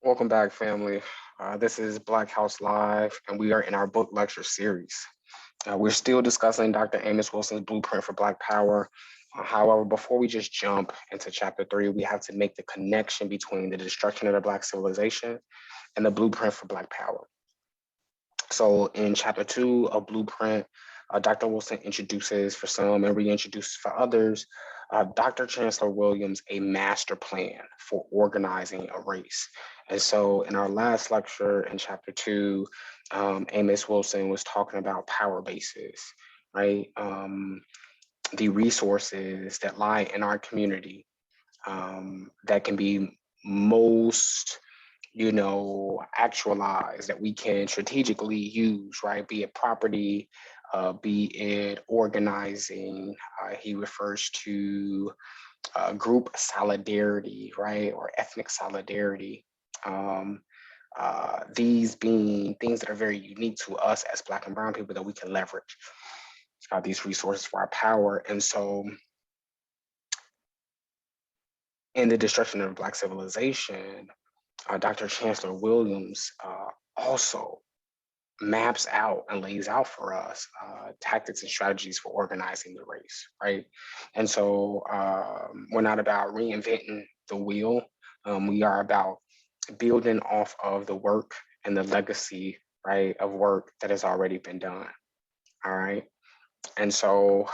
Welcome back, family. This is Black House Live, and we are in our book lecture series. We're still discussing Dr. Amos Wilson's Blueprint for Black Power. However, before we just jump into chapter 3, we have to make the connection between the destruction of the Black civilization and the Blueprint for Black Power. So in chapter 2 of Blueprint, Dr. Wilson introduces for some and reintroduces for others, Dr. Chancellor Williams, a master plan for organizing a race. And so in our last lecture in chapter 2, Amos Wilson was talking about power bases, right? The resources that lie in our community that can be most actualized, that we can strategically use, right? Be it property, be it organizing. He refers to group solidarity, right? Or ethnic solidarity. These being things that are very unique to us as Black and Brown people that we can leverage these resources for our power. And so in the destruction of Black civilization, Dr. Chancellor Williams also maps out and lays out for us tactics and strategies for organizing the race, right? And so we're not about reinventing the wheel. We are about building off of the work and the legacy, right, of work that has already been done, all right? And so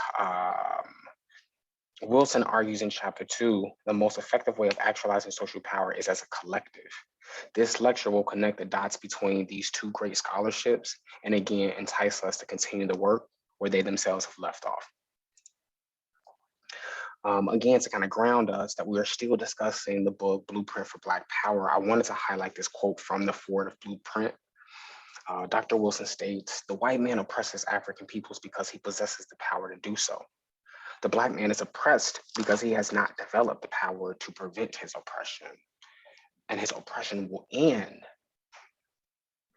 Wilson argues in chapter 2, the most effective way of actualizing social power is as a collective. This lecture will connect the dots between these two great scholarships and again entice us to continue the work where they themselves have left off. Again, to kind of ground us that we are still discussing the book Blueprint for Black Power, I wanted to highlight this quote from the foreword of Blueprint. Dr. Wilson states, "The white man oppresses African peoples because he possesses the power to do so. The Black man is oppressed because he has not developed the power to prevent his oppression. And his oppression will end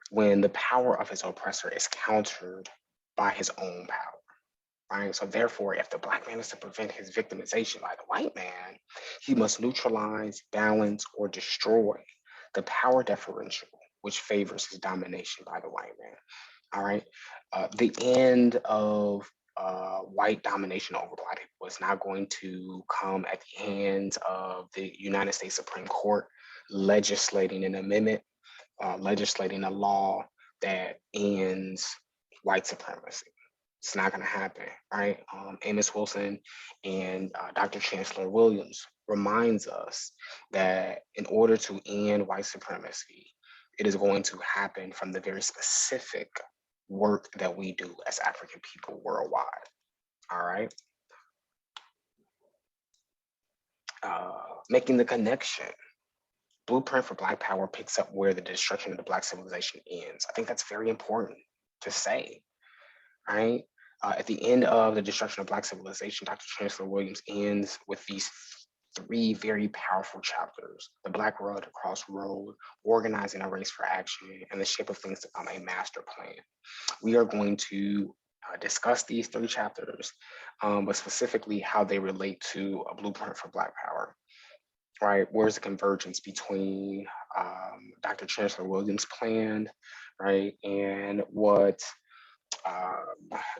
when the power of his oppressor is countered by his own power." Right? So therefore, if the Black man is to prevent his victimization by the white man, he must neutralize, balance, or destroy the power differential which favors his domination by the white man. All right. The end of white domination over Black people is not going to come at the hands of the United States Supreme Court legislating an amendment, legislating a law that ends white supremacy. It's not going to happen, right? Amos Wilson and Dr. Chancellor Williams reminds us that in order to end white supremacy, it is going to happen from the very specific work that we do as African people worldwide, all right? Making the connection. Blueprint for Black Power picks up where the destruction of the Black civilization ends. I think that's very important to say, right? At the end of the destruction of Black civilization, Dr. Chancellor Williams ends with these 3 very powerful chapters: the Black Road to Crossroad, organizing a race for action, and the shape of things to come, a master plan. We are going to discuss these 3 chapters, but specifically how they relate to a blueprint for Black power, right? Where's the convergence between Dr. Chancellor Williams' plan, right, and what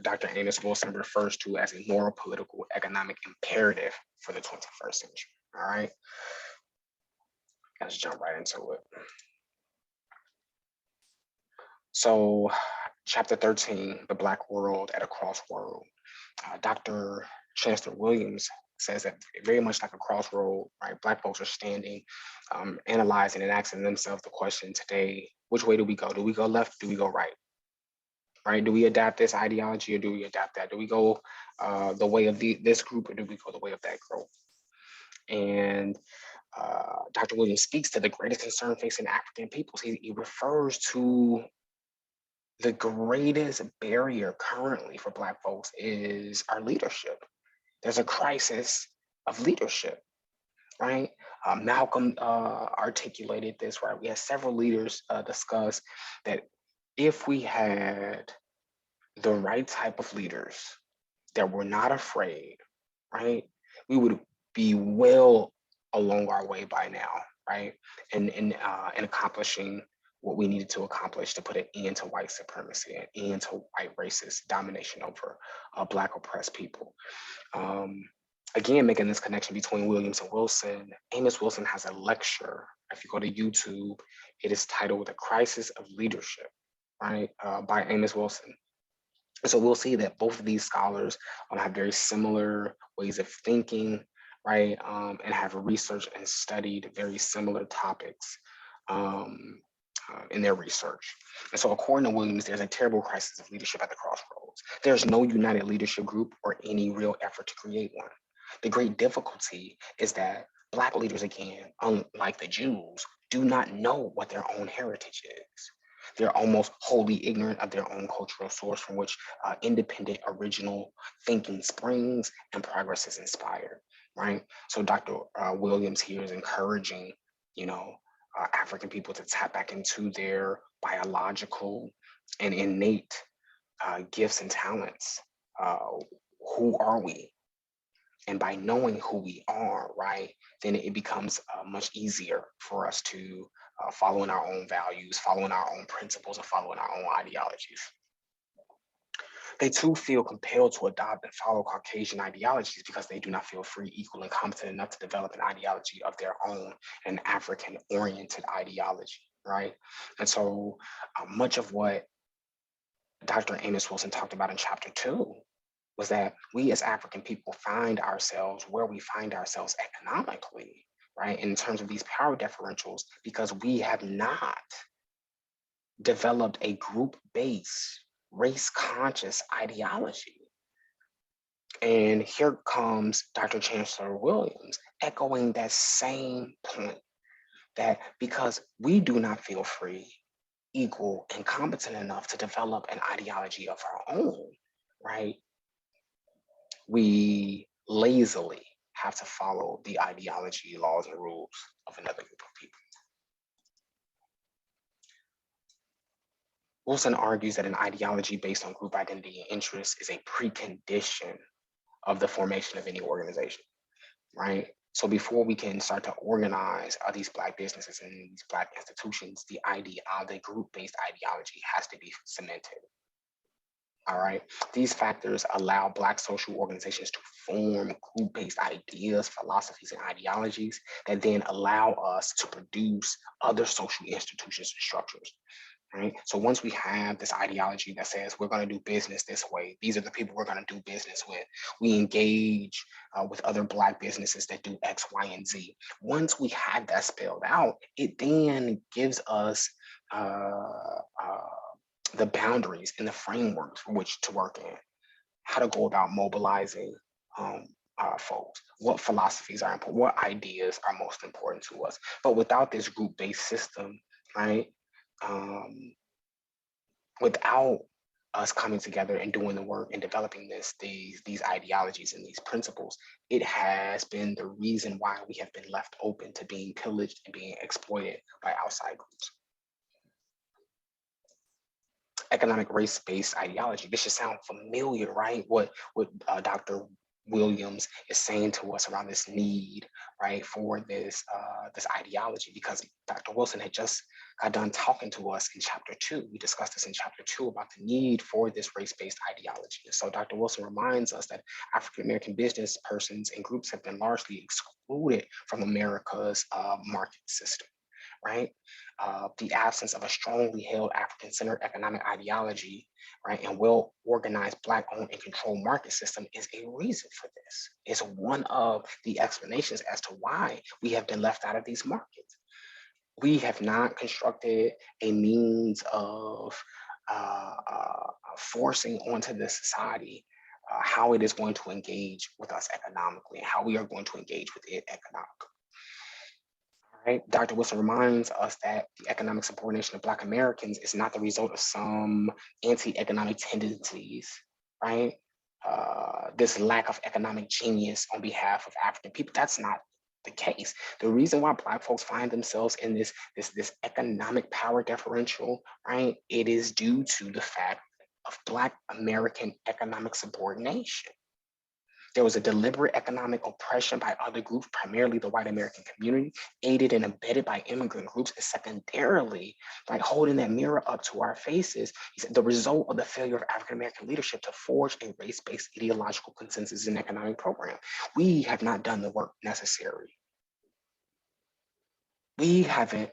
Dr. Amos Wilson refers to as a moral, political, economic imperative for the 21st century, all right? Let's jump right into it. So chapter 13, the Black world at a crossroad. Dr. Chancellor Williams says that very much like a crossroad, right? Black folks are standing, analyzing and asking themselves the question today, which way do we go? Do we go left? Do we go right? Right? Do we adapt this ideology or do we adapt that? Do we go the way of this group or do we go the way of that group? And Dr. Williams speaks to the greatest concern facing African peoples. He refers to the greatest barrier currently for Black folks is our leadership. There's a crisis of leadership, right? Malcolm articulated this, right? We had several leaders discuss that if we had the right type of leaders that were not afraid, right, we would be well along our way by now, right? And accomplishing what we needed to accomplish to put an end to white supremacy, an end to white racist domination over Black oppressed people. Um, Again, making this connection between Williams and Wilson, Amos Wilson has a lecture. If you go to YouTube, it is titled "The Crisis of Leadership," right, by Amos Wilson. So we'll see that both of these scholars have very similar ways of thinking, right, and have researched and studied very similar topics um, in their research. And so according to Williams, there's a terrible crisis of leadership at the crossroads. There's no united leadership group or any real effort to create one. The great difficulty is that Black leaders, again, unlike the Jews, do not know what their own heritage is. They're almost wholly ignorant of their own cultural source from which independent, original thinking springs and progress is inspired, right? So Dr. Williams here is encouraging, you know, African people to tap back into their biological and innate gifts and talents. Who are we? And by knowing who we are, right, then it becomes much easier for us to follow in our own values, follow in our own principles, and follow in our own ideologies. They too feel compelled to adopt and follow Caucasian ideologies because they do not feel free, equal, and competent enough to develop an ideology of their own, an African-oriented ideology, right? And so much of what Dr. Amos Wilson talked about in chapter 2 was that we as African people find ourselves where we find ourselves economically, right, in terms of these power differentials, because we have not developed a group-based, race-conscious ideology. And here comes Dr. Chancellor Williams echoing that same point, that because we do not feel free, equal, and competent enough to develop an ideology of our own, right? We lazily have to follow the ideology, laws, and rules of another group of people. Wilson argues that an ideology based on group identity and interests is a precondition of the formation of any organization, right? So before we can start to organize these Black businesses and these Black institutions, the group-based ideology has to be cemented. All right. These factors allow Black social organizations to form group-based ideas, philosophies, and ideologies that then allow us to produce other social institutions and structures. Right. So once we have this ideology that says we're going to do business this way, these are the people we're going to do business with. We engage with other Black businesses that do X, Y, and Z. Once we have that spelled out, it then gives us the boundaries and the frameworks for which to work in, how to go about mobilizing folks, what philosophies are important, what ideas are most important to us. But without this group-based system, right, without us coming together and doing the work and developing these ideologies and these principles, it has been the reason why we have been left open to being pillaged and being exploited by outside groups. Economic race-based ideology. This should sound familiar, right? What Dr. Williams is saying to us around this need, right, for this ideology, because Dr. Wilson had just got done talking to us in chapter 2. We discussed this in chapter 2 about the need for this race-based ideology. And so Dr. Wilson reminds us that African-American business persons and groups have been largely excluded from America's market system, right? The absence of a strongly held African-centered economic ideology, right, and well-organized Black-owned and controlled market system is a reason for this. It's one of the explanations as to why we have been left out of these markets. We have not constructed a means of forcing onto this society how it is going to engage with us economically and how we are going to engage with it economically. Right? Dr. Wilson reminds us that the economic subordination of Black Americans is not the result of some anti-economic tendencies, right? This lack of economic genius on behalf of African people, that's not the case. The reason why Black folks find themselves in this economic power differential, right? It is due to the fact of Black American economic subordination. There was a deliberate economic oppression by other groups, primarily the white American community, aided and abetted by immigrant groups, and secondarily, like holding that mirror up to our faces, he said the result of the failure of African American leadership to forge a race-based ideological consensus in economic program. We have not done the work necessary. We haven't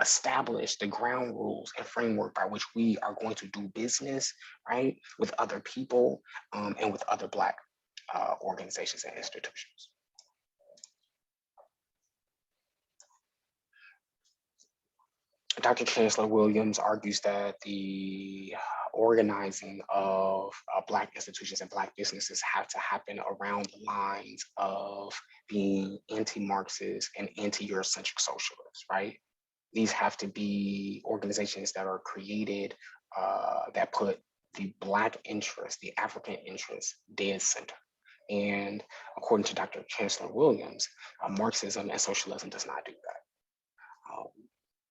established the ground rules and framework by which we are going to do business, right, with other people and with other Black organizations and institutions. Dr. Chancellor Williams argues that the organizing of Black institutions and Black businesses have to happen around the lines of being anti-Marxist and anti-Eurocentric socialists, right? These have to be organizations that are created that put the Black interest, the African interest, dead center. And according to Dr. Chancellor Williams, Marxism and socialism does not do that.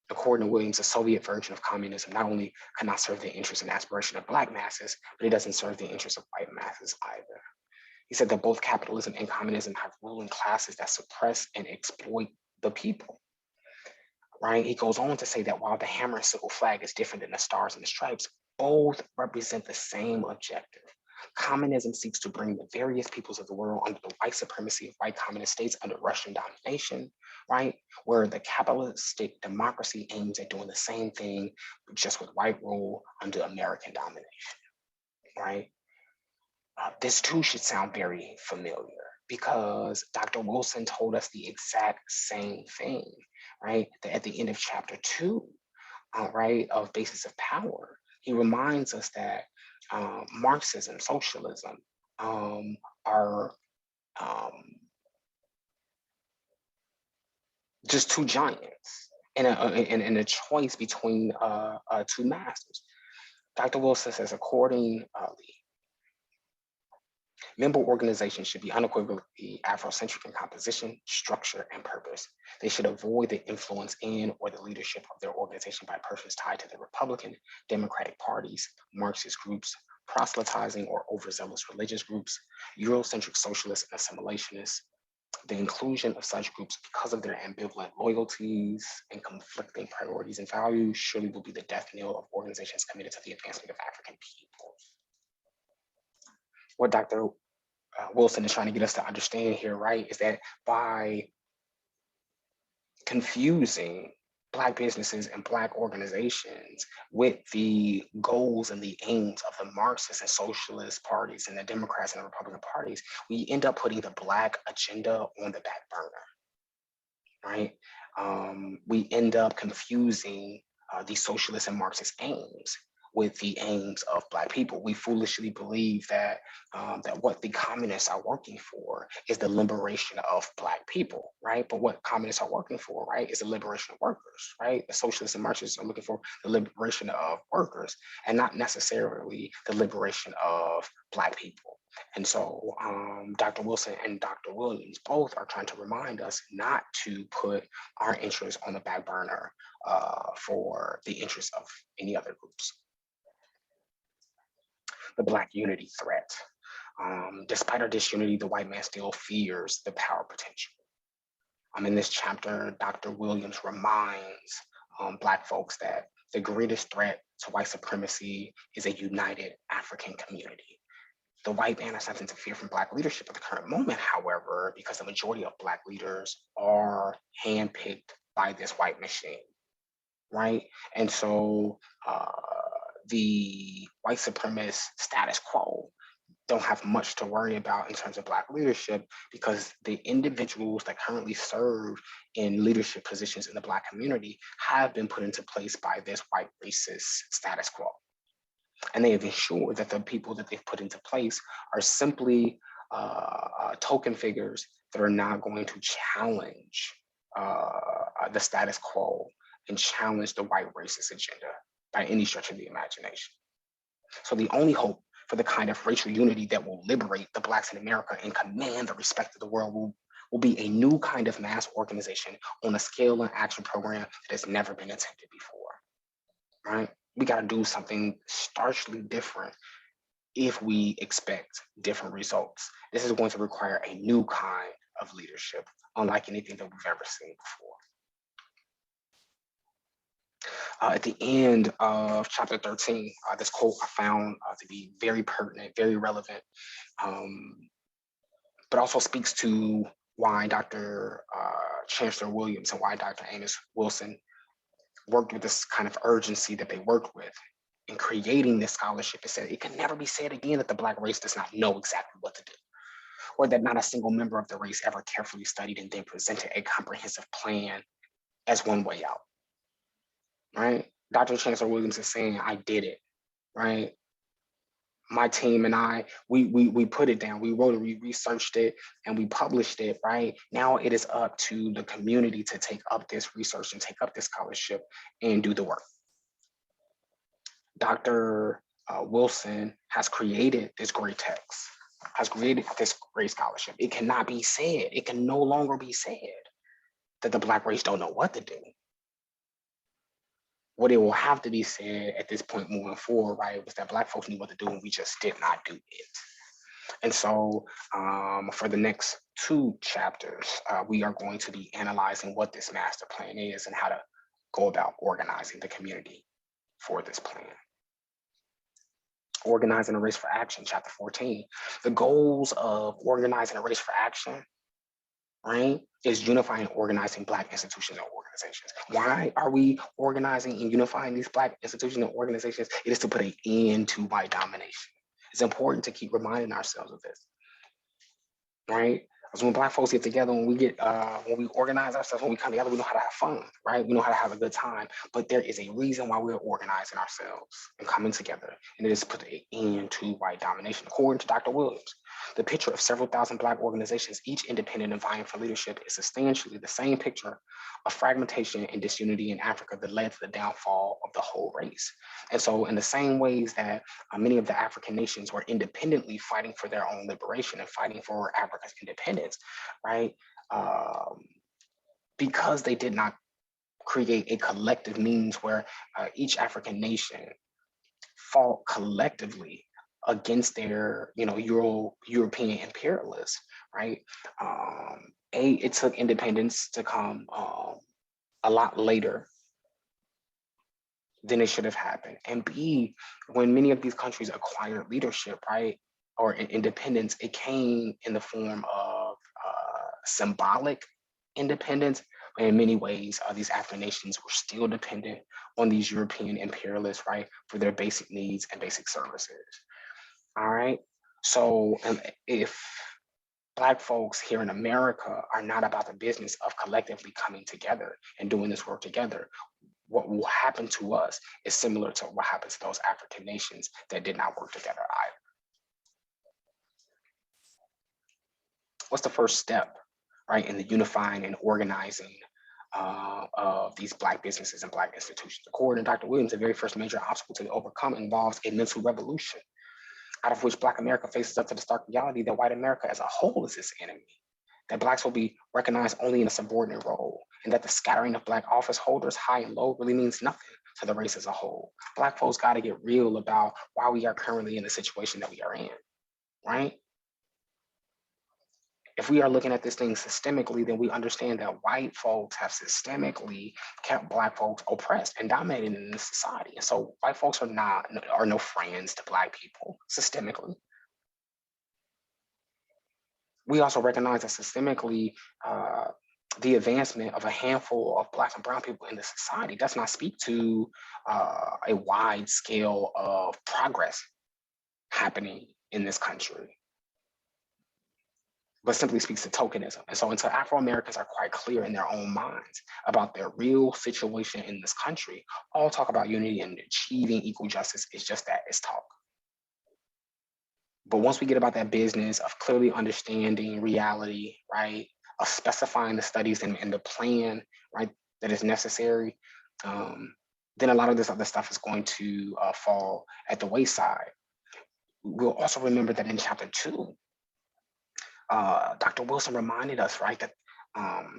According to Williams, the Soviet version of communism not only cannot serve the interests and aspiration of Black masses, but it doesn't serve the interests of white masses either. He said that both capitalism and communism have ruling classes that suppress and exploit the people. Right? He goes on to say that while the hammer and sickle flag is different than the stars and the stripes, both represent the same objective. Communism seeks to bring the various peoples of the world under the white supremacy of white communist states under Russian domination, right? Where the capitalistic democracy aims at doing the same thing, just with white rule under American domination, right? This too should sound very familiar because Dr. Wilson told us the exact same thing, right? That at the end of chapter 2, right, of Basis of Power, he reminds us that Marxism, socialism are just two giants in a choice between two masters. Dr. Wilson says, accordingly, member organizations should be unequivocally Afrocentric in composition, structure, and purpose. They should avoid the influence in or the leadership of their organization by persons tied to the Republican, Democratic parties, Marxist groups, proselytizing or overzealous religious groups, Eurocentric socialists and assimilationists. The inclusion of such groups because of their ambivalent loyalties and conflicting priorities and values surely will be the death knell of organizations committed to the advancement of African peoples. What Dr. Wilson is trying to get us to understand here, right, is that by confusing Black businesses and Black organizations with the goals and the aims of the Marxist and socialist parties and the Democrats and the Republican parties, we end up putting the Black agenda on the back burner, right? We end up confusing the socialist and Marxist aims with the aims of Black people. We foolishly believe that that what the communists are working for is the liberation of Black people, right? But what communists are working for, right, is the liberation of workers, right? The socialists and Marxists are looking for the liberation of workers and not necessarily the liberation of Black people. And so Dr. Wilson and Dr. Williams both are trying to remind us not to put our interests on the back burner for the interests of any other groups. The Black unity threat. Despite our disunity, the white man still fears the power potential. In this chapter, Dr. Williams reminds Black folks that the greatest threat to white supremacy is a united African community. The white man has nothing to fear from Black leadership at the current moment, however, because the majority of Black leaders are handpicked by this white machine, right? And so the white supremacist status quo don't have much to worry about in terms of Black leadership because the individuals that currently serve in leadership positions in the Black community have been put into place by this white racist status quo. And they have ensured that the people that they've put into place are simply token figures that are not going to challenge the status quo and challenge the white racist agenda by any stretch of the imagination. So the only hope for the kind of racial unity that will liberate the Blacks in America and command the respect of the world will be a new kind of mass organization on a scale and action program that has never been attempted before, right? We got to do something starkly different if we expect different results. This is going to require a new kind of leadership, unlike anything that we've ever seen before. At the end of chapter 13, this quote I found to be very pertinent, very relevant, but also speaks to why Dr. Chancellor Williams and why Dr. Amos Wilson worked with this kind of urgency that they worked with in creating this scholarship. It said it can never be said again that the Black race does not know exactly what to do, or that not a single member of the race ever carefully studied and then presented a comprehensive plan as one way out, right? Dr. Chancellor Williams is saying, I did it, right? My team and I, we put it down, we wrote it, we researched it, and we published it, right? Now it is up to the community to take up this research and take up this scholarship and do the work. Dr. Wilson has created this great text, has created this great scholarship. It cannot be said, it can no longer be said that the Black race don't know what to do. What it will have to be said at this point moving forward, right, was that Black folks knew what to do and we just did not do it. And so for the next 2 chapters, we are going to be analyzing what this master plan is and how to go about organizing the community for this plan. Organizing a race for action, chapter 14. The goals of organizing a race for action, right, is unifying and organizing Black institutions and organizations. Why are we organizing and unifying these Black institutions and organizations? It is to put an end to white domination. It's important to keep reminding ourselves of this, right? Because when Black folks get together, when we organize ourselves, when we come together, we know how to have fun, right? We know how to have a good time. But there is a reason why we're organizing ourselves and coming together, and it is to put an end to white domination. According to Dr. Williams, the picture of several thousand Black organizations, each independent and vying for leadership, is substantially the same picture of fragmentation and disunity in Africa that led to the downfall of the whole race. And so in the same ways that many of the African nations were independently fighting for their own liberation and fighting for Africa's independence, right? Because they did not create a collective means where each African nation fought collectively against their, European imperialists, right? It took independence to come a lot later than it should have happened. And B, when many of these countries acquired leadership, right, or independence, it came in the form of symbolic independence. But in many ways, these African nations were still dependent on these European imperialists, right, for their basic needs and basic services. All right. So if Black folks here in America are not about the business of collectively coming together and doing this work together, what will happen to us is similar to what happened to those African nations that did not work together either. What's the first step, right, in the unifying and organizing of these Black businesses and Black institutions? According to Dr. Williams, the very first major obstacle to overcome involves a mental revolution, out of which Black America faces up to the stark reality that white America as a whole is its enemy, that Blacks will be recognized only in a subordinate role, and that the scattering of Black office holders, high and low, really means nothing to the race as a whole. Black folks got to get real about why we are currently in the situation that we are in, right? If we are looking at this thing systemically, then we understand that white folks have systemically kept Black folks oppressed and dominated in this society. And so white folks are no friends to Black people systemically. We also recognize that systemically, the advancement of a handful of Black and brown people in the society does not speak to a wide scale of progress happening in this country, but simply speaks to tokenism. And so until Afro-Americans are quite clear in their own minds about their real situation in this country, all talk about unity and achieving equal justice is just that, it's talk. But once we get about that business of clearly understanding reality, right, of specifying the studies and the plan, right, that is necessary, then a lot of this other stuff is going to fall at the wayside. We'll also remember that in chapter 2, Dr. Wilson reminded us, right, that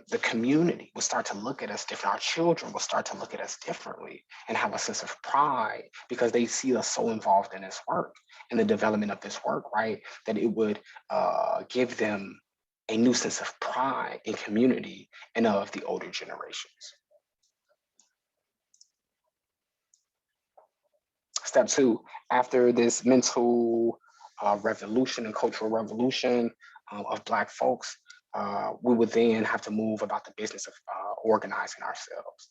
the community will start to look at us different. Our children will start to look at us differently and have a sense of pride because they see us so involved in this work, in the development of this work, right? That it would give them a new sense of pride in community and of the older generations. Step two, after this mental revolution and cultural revolution of Black folks, we would then have to move about the business of organizing ourselves,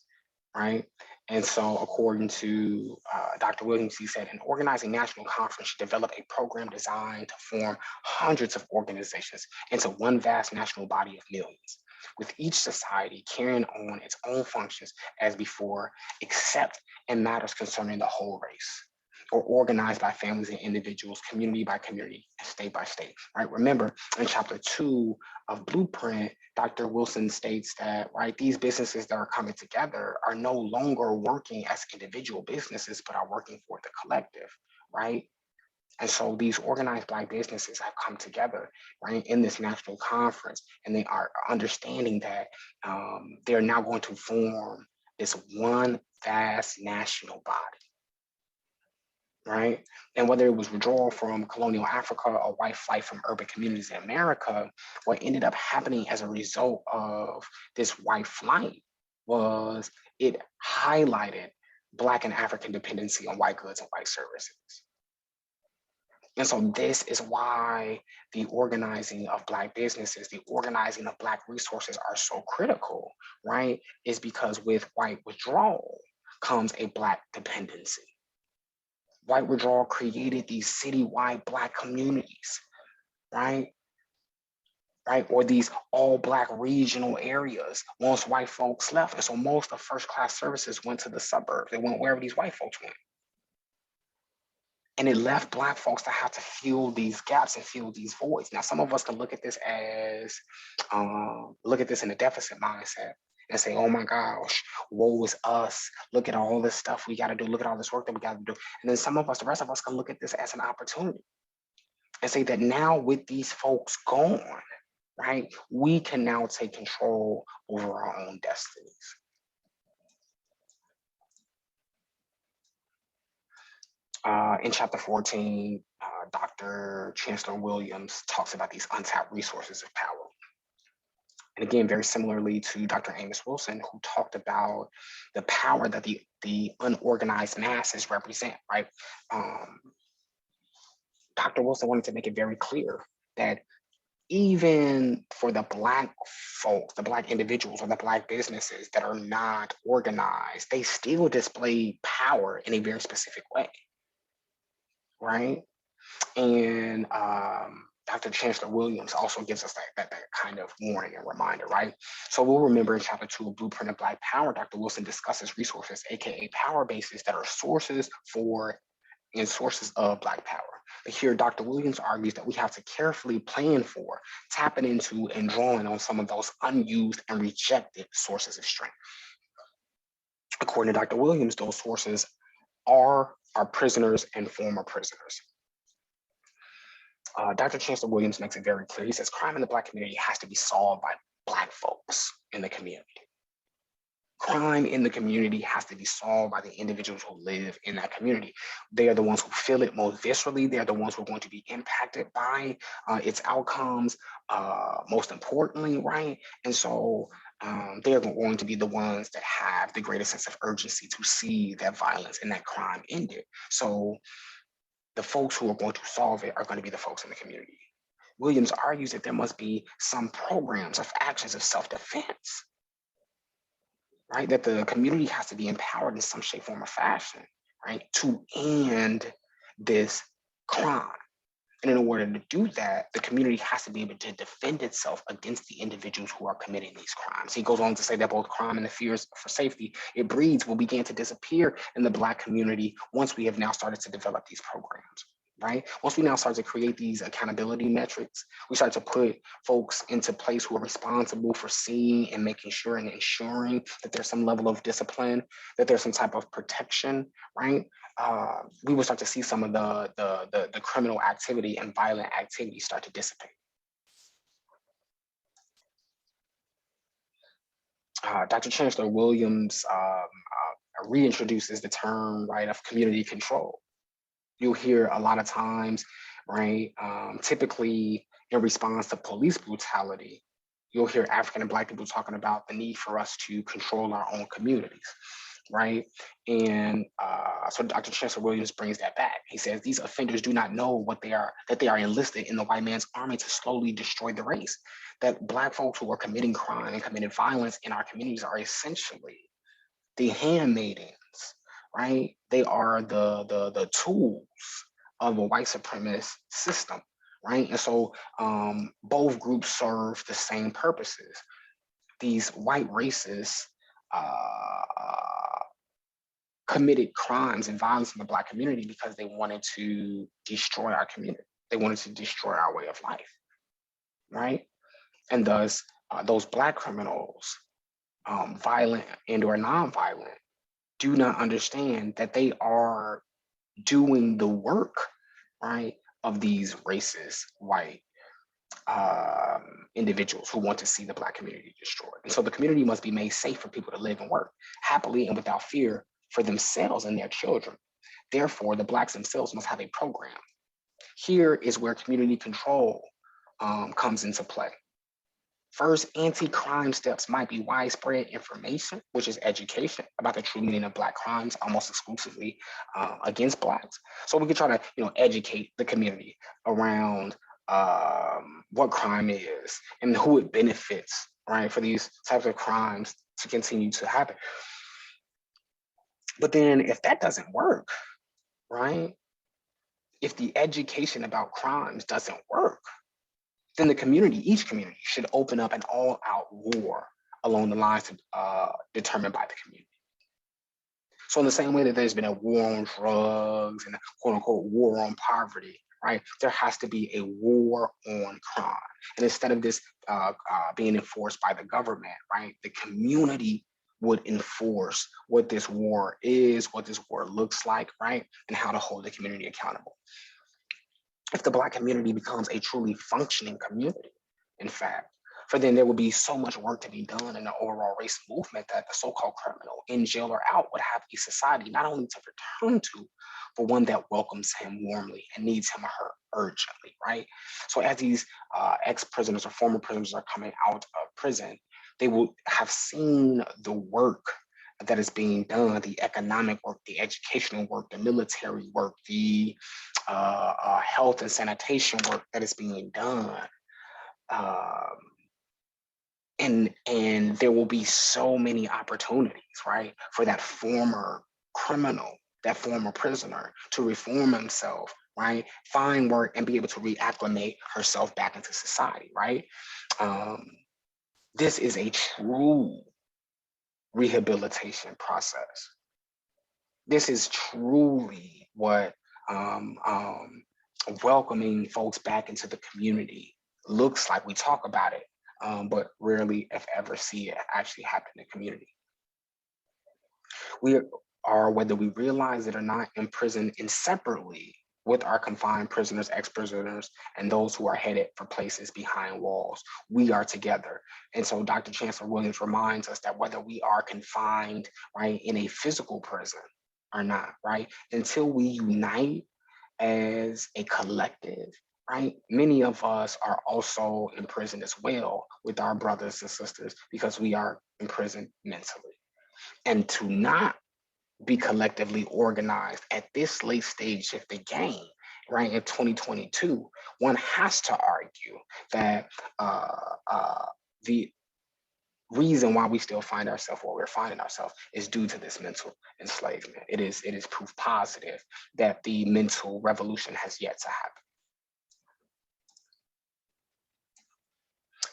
right? And so, according to Dr. Williams, he said, an organizing national conference should develop a program designed to form hundreds of organizations into one vast national body of millions, with each society carrying on its own functions as before, except in matters concerning the whole race, or organized by families and individuals, community by community, and state by state, right? Remember, in chapter 2 of Blueprint, Dr. Wilson states that, right, these businesses that are coming together are no longer working as individual businesses, but are working for the collective, right? And so these organized Black businesses have come together, right, in this national conference, and they are understanding that they're now going to form this one vast national body, right? And whether it was withdrawal from colonial Africa or white flight from urban communities in America, what ended up happening as a result of this white flight was it highlighted Black and African dependency on white goods and white services. And so this is why the organizing of Black businesses, the organizing of Black resources are so critical, right? Is because with white withdrawal comes a Black dependency. White withdrawal created these citywide Black communities, right? Right, or these all Black regional areas once white folks left. And so most of first class services went to the suburbs. They went wherever these white folks went. And it left Black folks to have to fill these gaps and fill these voids. Now, some of us can look at this as, look at this in a deficit mindset and say, oh my gosh, woe is us. Look at all this stuff we got to do. Look at all this work that we got to do. And then some of us, the rest of us, can look at this as an opportunity and say that now with these folks gone, right, we can now take control over our own destinies. In chapter 14, Dr. Chancellor Williams talks about these untapped resources of power. And again, very similarly to Dr. Amos Wilson, who talked about the power that the unorganized masses represent, right? Dr. Wilson wanted to make it very clear that even for the Black folks, the Black individuals or the Black businesses that are not organized, they still display power in a very specific way, right? And Dr. Chancellor Williams also gives us that kind of warning and reminder, right? So we'll remember in chapter 2 of Blueprint of Black Power, Dr. Wilson discusses resources, AKA power bases that are sources for and sources of Black power. But here, Dr. Williams argues that we have to carefully plan for, tapping into, and drawing on some of those unused and rejected sources of strength. According to Dr. Williams, those sources are our prisoners and former prisoners. Dr. Chancellor Williams makes it very clear. He says crime in the Black community has to be solved by Black folks in the community. Crime in the community has to be solved by the individuals who live in that community. They are the ones who feel it most viscerally. They are the ones who are going to be impacted by its outcomes, most importantly, right? And so they are going to be the ones that have the greatest sense of urgency to see that violence and that crime ended. So the folks who are going to solve it are going to be the folks in the community. Williams argues that there must be some programs of actions of self-defense, right? That the community has to be empowered in some shape, form, or fashion, right? To end this crime. And in order to do that, the community has to be able to defend itself against the individuals who are committing these crimes. He goes on to say that both crime and the fears for safety it breeds will begin to disappear in the Black community once we have now started to develop these programs, right? Once we now start to create these accountability metrics, we start to put folks into place who are responsible for seeing and making sure and ensuring that there's some level of discipline, that there's some type of protection, right? We will start to see some of the criminal activity and violent activity start to dissipate. Dr. Chancellor Williams reintroduces the term, right, of community control. You'll hear a lot of times, right, typically in response to police brutality, you'll hear African and Black people talking about the need for us to control our own communities, right? And so Dr. Chancellor Williams brings that back. He says these offenders do not know what they are, that they are enlisted in the white man's army to slowly destroy the race. That Black folks who are committing crime and committing violence in our communities are essentially the handmaidens, right? They are the tools of a white supremacist system, right? And so both groups serve the same purposes. These white racists committed crimes and violence in the Black community because they wanted to destroy our community. They wanted to destroy our way of life, right? And thus, those Black criminals, violent and or non-violent, do not understand that they are doing the work, right, of these racist white individuals who want to see the Black community destroyed. And so the community must be made safe for people to live and work happily and without fear for themselves and their children. Therefore, the Blacks themselves must have a program. Here is where community control comes into play. First, anti-crime steps might be widespread information, which is education about the true meaning of Black crimes, almost exclusively against Blacks. So we can try to, educate the community around what crime is and who it benefits, right, for these types of crimes to continue to happen. But then, if that doesn't work, right, if the education about crimes doesn't work, then the community, each community, should open up an all-out war along the lines determined by the community. So in the same way that there's been a war on drugs and a quote unquote war on poverty, right? There has to be a war on crime. And instead of this being enforced by the government, right, the community would enforce what this war is, what this war looks like, right, and how to hold the community accountable. If the Black community becomes a truly functioning community, in fact, for then there would be so much work to be done in the overall race movement that the so-called criminal, in jail or out, would have a society not only to return to, but one that welcomes him warmly and needs him or her urgently, right? So as these ex-prisoners or former prisoners are coming out of prison, they will have seen the work that is being done, the economic work, the educational work, the military work, the health and sanitation work that is being done. And there will be so many opportunities, right, for that former criminal, that former prisoner to reform himself, right, find work and be able to reacclimate herself back into society, right? This is a true rehabilitation process. This is truly what welcoming folks back into the community looks like. We talk about it, but rarely, if ever, see it actually happen in the community. We are, whether we realize it or not, imprisoned inseparably with our confined prisoners, ex-prisoners, and those who are headed for places behind walls. We are together. And so Dr. Chancellor Williams reminds us that whether we are confined, right, in a physical prison or not, right, until we unite as a collective, right, many of us are also imprisoned as well with our brothers and sisters because we are imprisoned mentally. And to not be collectively organized at this late stage of the game, right, in 2022, one has to argue that the reason why we still find ourselves where we're finding ourselves is due to this mental enslavement. It is proof positive that the mental revolution has yet to happen.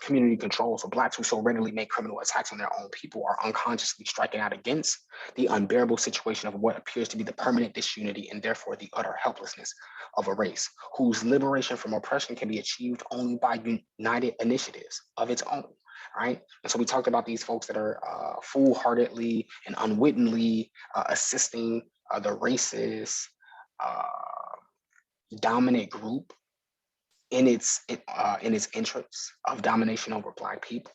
Community control. So Blacks who so readily make criminal attacks on their own people are unconsciously striking out against the unbearable situation of what appears to be the permanent disunity and therefore the utter helplessness of a race whose liberation from oppression can be achieved only by united initiatives of its own, right? And so we talked about these folks that are foolhardily and unwittingly assisting the racist dominant group in its interests of domination over Black people,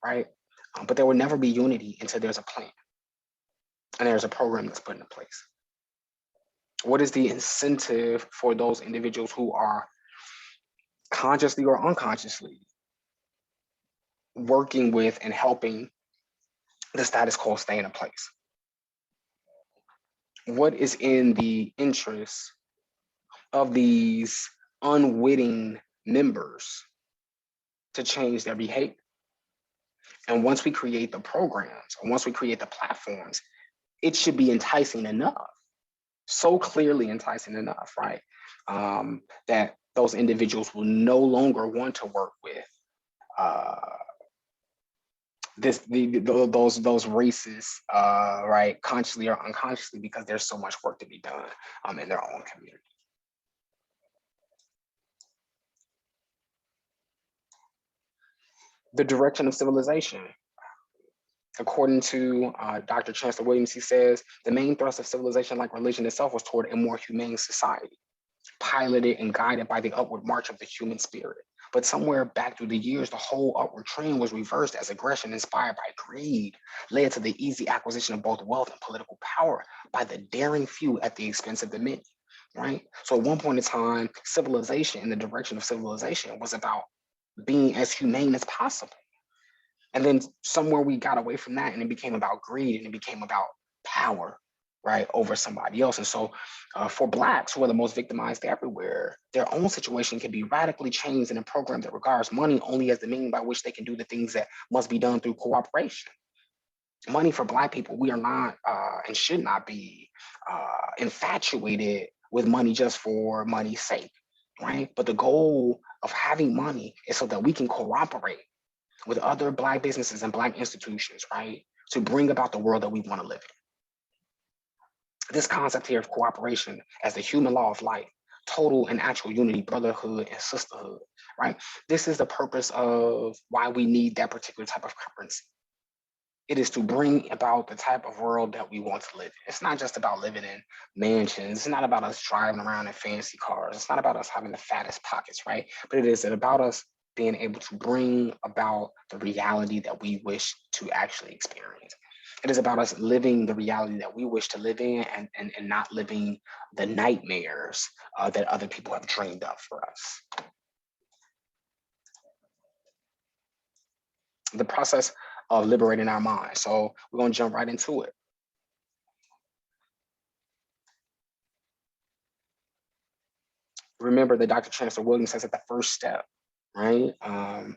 right? But there will never be unity until there's a plan and there's a program that's put into place. What is the incentive for those individuals who are consciously or unconsciously working with and helping the status quo stay in place? What is in the interest of these unwitting members to change their behavior? And once we create the programs, or once we create the platforms, it should be enticing enough, so clearly enticing enough, right? That those individuals will no longer want to work with those races, right, consciously or unconsciously, because there's so much work to be done in their own community. The direction of civilization. According to Dr. Chancellor Williams, he says, the main thrust of civilization, like religion itself, was toward a more humane society, piloted and guided by the upward march of the human spirit. But somewhere back through the years, the whole upward trend was reversed as aggression inspired by greed led to the easy acquisition of both wealth and political power by the daring few at the expense of the many, right? So at one point in time, civilization, in the direction of civilization, was about being as humane as possible. And then somewhere we got away from that and it became about greed and it became about power, right, over somebody else. And so for Blacks, who are the most victimized everywhere, their own situation can be radically changed in a program that regards money only as the means by which they can do the things that must be done through cooperation. Money for Black people, we are not and should not be infatuated with money just for money's sake, right? But the goal of having money is so that we can cooperate with other Black businesses and Black institutions, right, to bring about the world that we want to live in. This concept here of cooperation as the human law of life, total and actual unity, brotherhood and sisterhood, right? This is the purpose of why we need that particular type of currency. It is to bring about the type of world that we want to live in. It's not just about living in mansions. It's not about us driving around in fancy cars. It's not about us having the fattest pockets, right? But it is about us being able to bring about the reality that we wish to actually experience. It is about us living the reality that we wish to live in and not living the nightmares that other people have dreamed up for us. The process of liberating our minds. So we're going to jump right into it. Remember that Dr. Chancellor Williams says that the first step, right,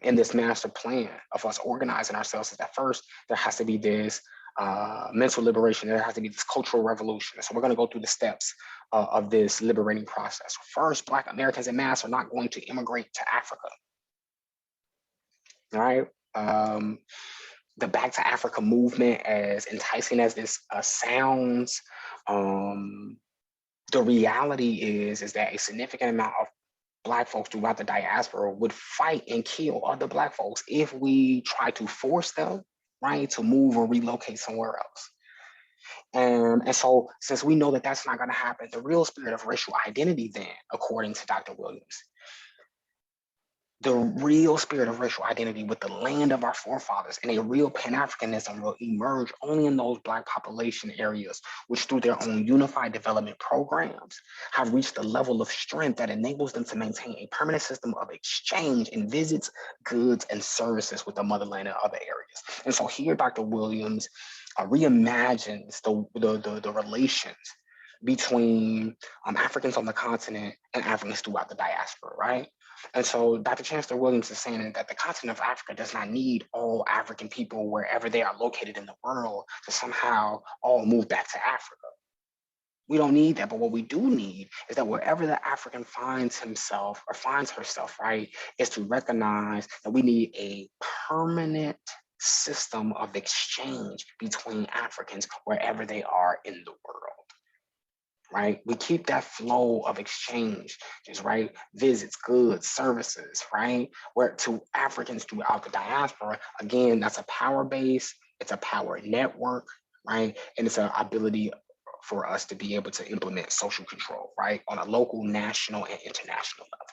in this master plan of us organizing ourselves is that first there has to be this mental liberation. There has to be this cultural revolution. So we're going to go through the steps of this liberating process. First, Black Americans en masse are not going to immigrate to Africa. All right. The Back to Africa movement, as enticing as this sounds, the reality is that a significant amount of Black folks throughout the diaspora would fight and kill other Black folks if we try to force them, right, to move or relocate somewhere else. And so since we know that that's not going to happen, the real spirit of racial identity then, according to Dr. Williams, the real spirit of racial identity with the land of our forefathers and a real Pan-Africanism will emerge only in those Black population areas, which through their own unified development programs have reached a level of strength that enables them to maintain a permanent system of exchange in visits, goods, and services with the motherland and other areas. And so here, Dr. Williams reimagines the relations between Africans on the continent and Africans throughout the diaspora, right? And so Dr. Chancellor Williams is saying that the continent of Africa does not need all African people wherever they are located in the world to somehow all move back to Africa. We don't need that, but what we do need is that wherever the African finds himself or finds herself, right, is to recognize that we need a permanent system of exchange between Africans wherever they are in the world. Right? We keep that flow of exchange, just right? Visits, goods, services, right? Where to Africans throughout the diaspora, again, that's a power base, it's a power network, right? And it's an ability for us to be able to implement social control, right? On a local, national, and international level.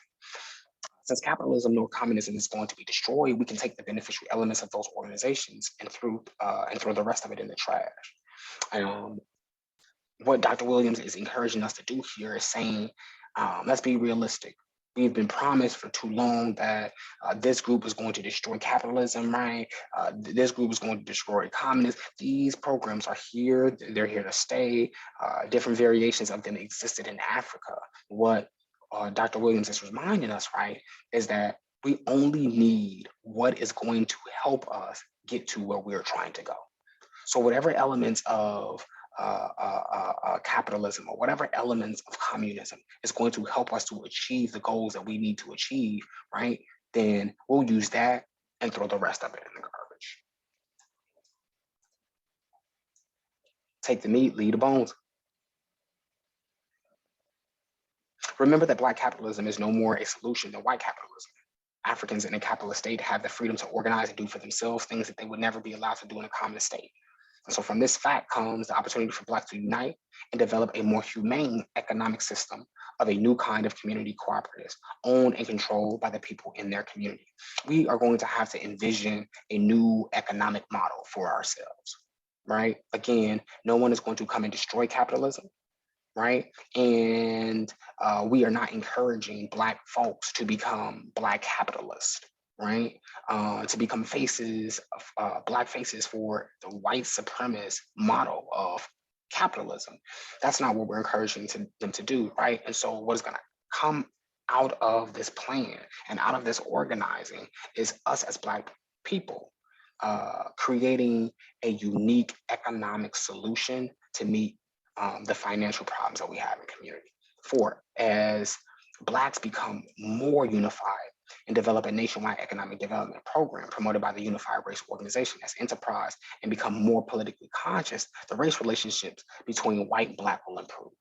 Since capitalism nor communism is going to be destroyed, we can take the beneficial elements of those organizations and throw the rest of it in the trash. Um, what Dr. Williams is encouraging us to do here is saying, let's be realistic. We've been promised for too long that this group is going to destroy capitalism, right? This group is going to destroy communism. These programs are here, they're here to stay. Different variations of them existed in Africa. What Dr. Williams is reminding us, right, is that we only need what is going to help us get to where we're trying to go. So whatever elements of capitalism or whatever elements of communism is going to help us to achieve the goals that we need to achieve, right? Then we'll use that and throw the rest of it in the garbage. Take the meat, leave the bones. Remember that Black capitalism is no more a solution than white capitalism. Africans in a capitalist state have the freedom to organize and do for themselves things that they would never be allowed to do in a communist state. And so from this fact comes the opportunity for Blacks to unite and develop a more humane economic system of a new kind of community cooperatives owned and controlled by the people in their community. We are going to have to envision a new economic model for ourselves, right? Again, no one is going to come and destroy capitalism, right? And we are not encouraging Black folks to become Black capitalists, right? To become faces, Black faces for the white supremacist model of capitalism. That's not what we're encouraging them to do, right? And so what is gonna come out of this plan and out of this organizing is us as Black people creating a unique economic solution to meet the financial problems that we have in community. Four, as Blacks become more unified and develop a nationwide economic development program promoted by the Unified Race Organization as enterprise and become more politically conscious, the race relationships between white and Black will improve,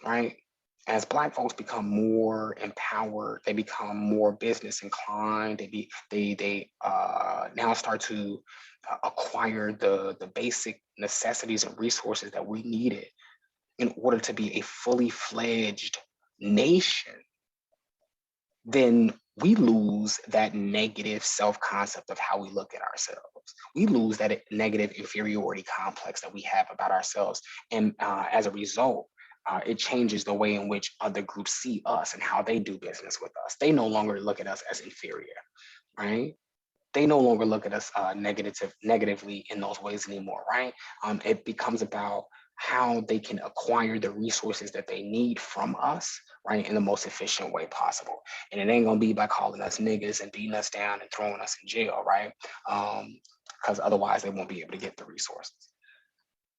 right? As Black folks become more empowered, they become more business inclined. They now start to acquire the basic necessities and resources that we needed in order to be a fully fledged nation, then we lose that negative self-concept of how we look at ourselves. We lose that negative inferiority complex that we have about ourselves. And as a result, it changes the way in which other groups see us and how they do business with us. They no longer look at us as inferior, right? They no longer look at us negatively in those ways anymore, right? It becomes about how they can acquire the resources that they need from us, right, in the most efficient way possible. And it ain't gonna be by calling us niggas and beating us down and throwing us in jail, right? Because otherwise they won't be able to get the resources.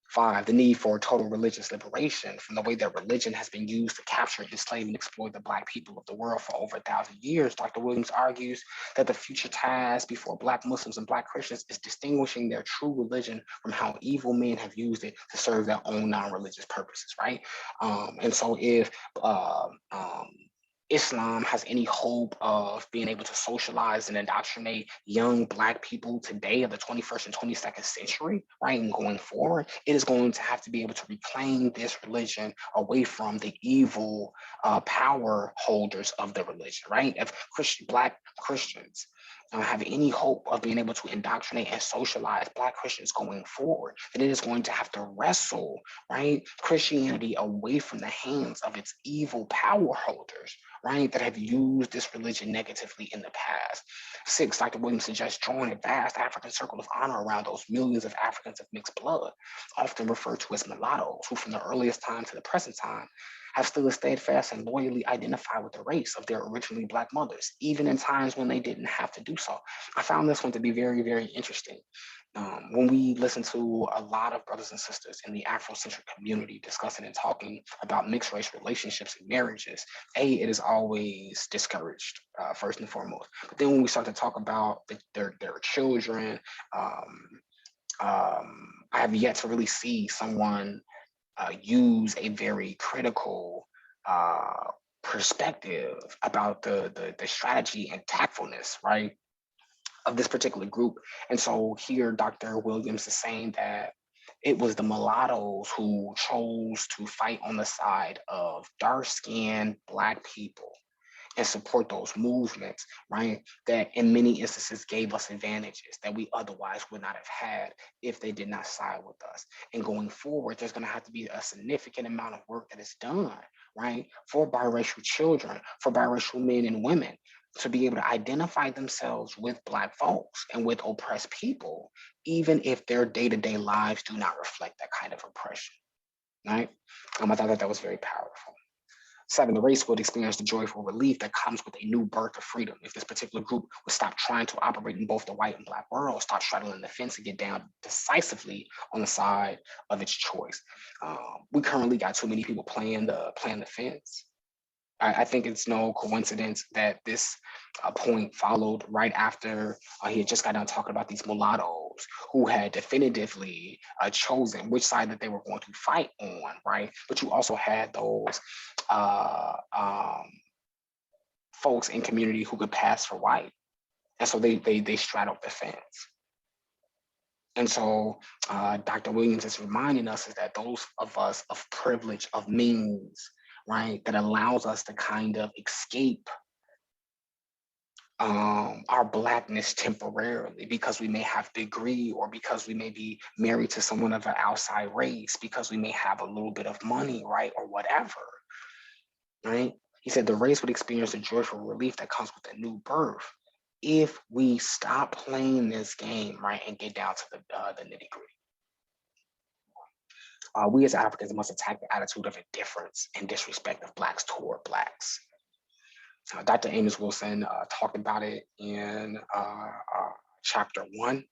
Five, the need for total religious liberation from the way that religion has been used to capture, enslave, and exploit the Black people of the world for over 1,000 years. Dr. Williams argues that the future task before Black Muslims and Black Christians is distinguishing their true religion from how evil men have used it to serve their own non-religious purposes, right? And so if Islam has any hope of being able to socialize and indoctrinate young Black people today of the 21st and 22nd century, right, and going forward, it is going to have to be able to reclaim this religion away from the evil power holders of the religion, right? If Black Christians have any hope of being able to indoctrinate and socialize Black Christians going forward, then it is going to have to wrestle, right, Christianity away from the hands of its evil power holders, right, that have used this religion negatively in the past. Six, Dr. Williams suggests drawing a vast African circle of honor around those millions of Africans of mixed blood, often referred to as mulattoes, who from the earliest time to the present time have stood steadfast and loyally identified with the race of their originally Black mothers, even in times when they didn't have to do so. I found this one to be very, very interesting. When we listen to a lot of brothers and sisters in the Afrocentric community discussing and talking about mixed race relationships and marriages, it is always discouraged, first and foremost. But then when we start to talk about their children, I have yet to really see someone use a very critical perspective about the strategy and tactfulness, right, of this particular group. And so here, Dr. Williams is saying that it was the mulattoes who chose to fight on the side of dark-skinned Black people and support those movements, right? That in many instances gave us advantages that we otherwise would not have had if they did not side with us. And going forward, there's going to have to be a significant amount of work that is done, right? For biracial children, for biracial men and women to be able to identify themselves with Black folks and with oppressed people, even if their day to day lives do not reflect that kind of oppression, right? I thought that that was very powerful. 7, the race would experience the joyful relief that comes with a new birth of freedom. If this particular group would stop trying to operate in both the white and Black world, stop straddling the fence and get down decisively on the side of its choice. We currently got too many people playing the fence. I think it's no coincidence that this point followed right after he had just got done talking about these mulattoes who had definitively chosen which side that they were going to fight on, right? But you also had those uh, um, folks in community who could pass for white, and so they straddled the fence. And so Dr. Williams is reminding us is that those of us of privilege, of means, right, that allows us to kind of escape our Blackness temporarily because we may have degree or because we may be married to someone of an outside race, because we may have a little bit of money, right, or whatever, right? He said the race would experience the joyful relief that comes with a new birth if we stop playing this game, right, and get down to the nitty gritty. We as Africans must attack the attitude of indifference and disrespect of Blacks toward Blacks. Dr. Amos Wilson talked about it in chapter 1,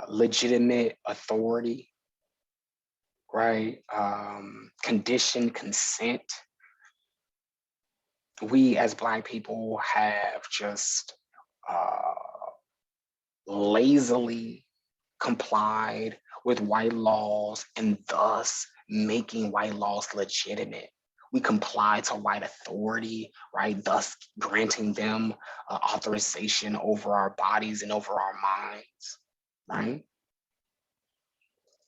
legitimate authority, right? Conditioned consent. We as Black people have just uh, lazily complied with white laws and thus making white laws legitimate. We comply to white authority, right? Thus granting them authorization over our bodies and over our minds, right?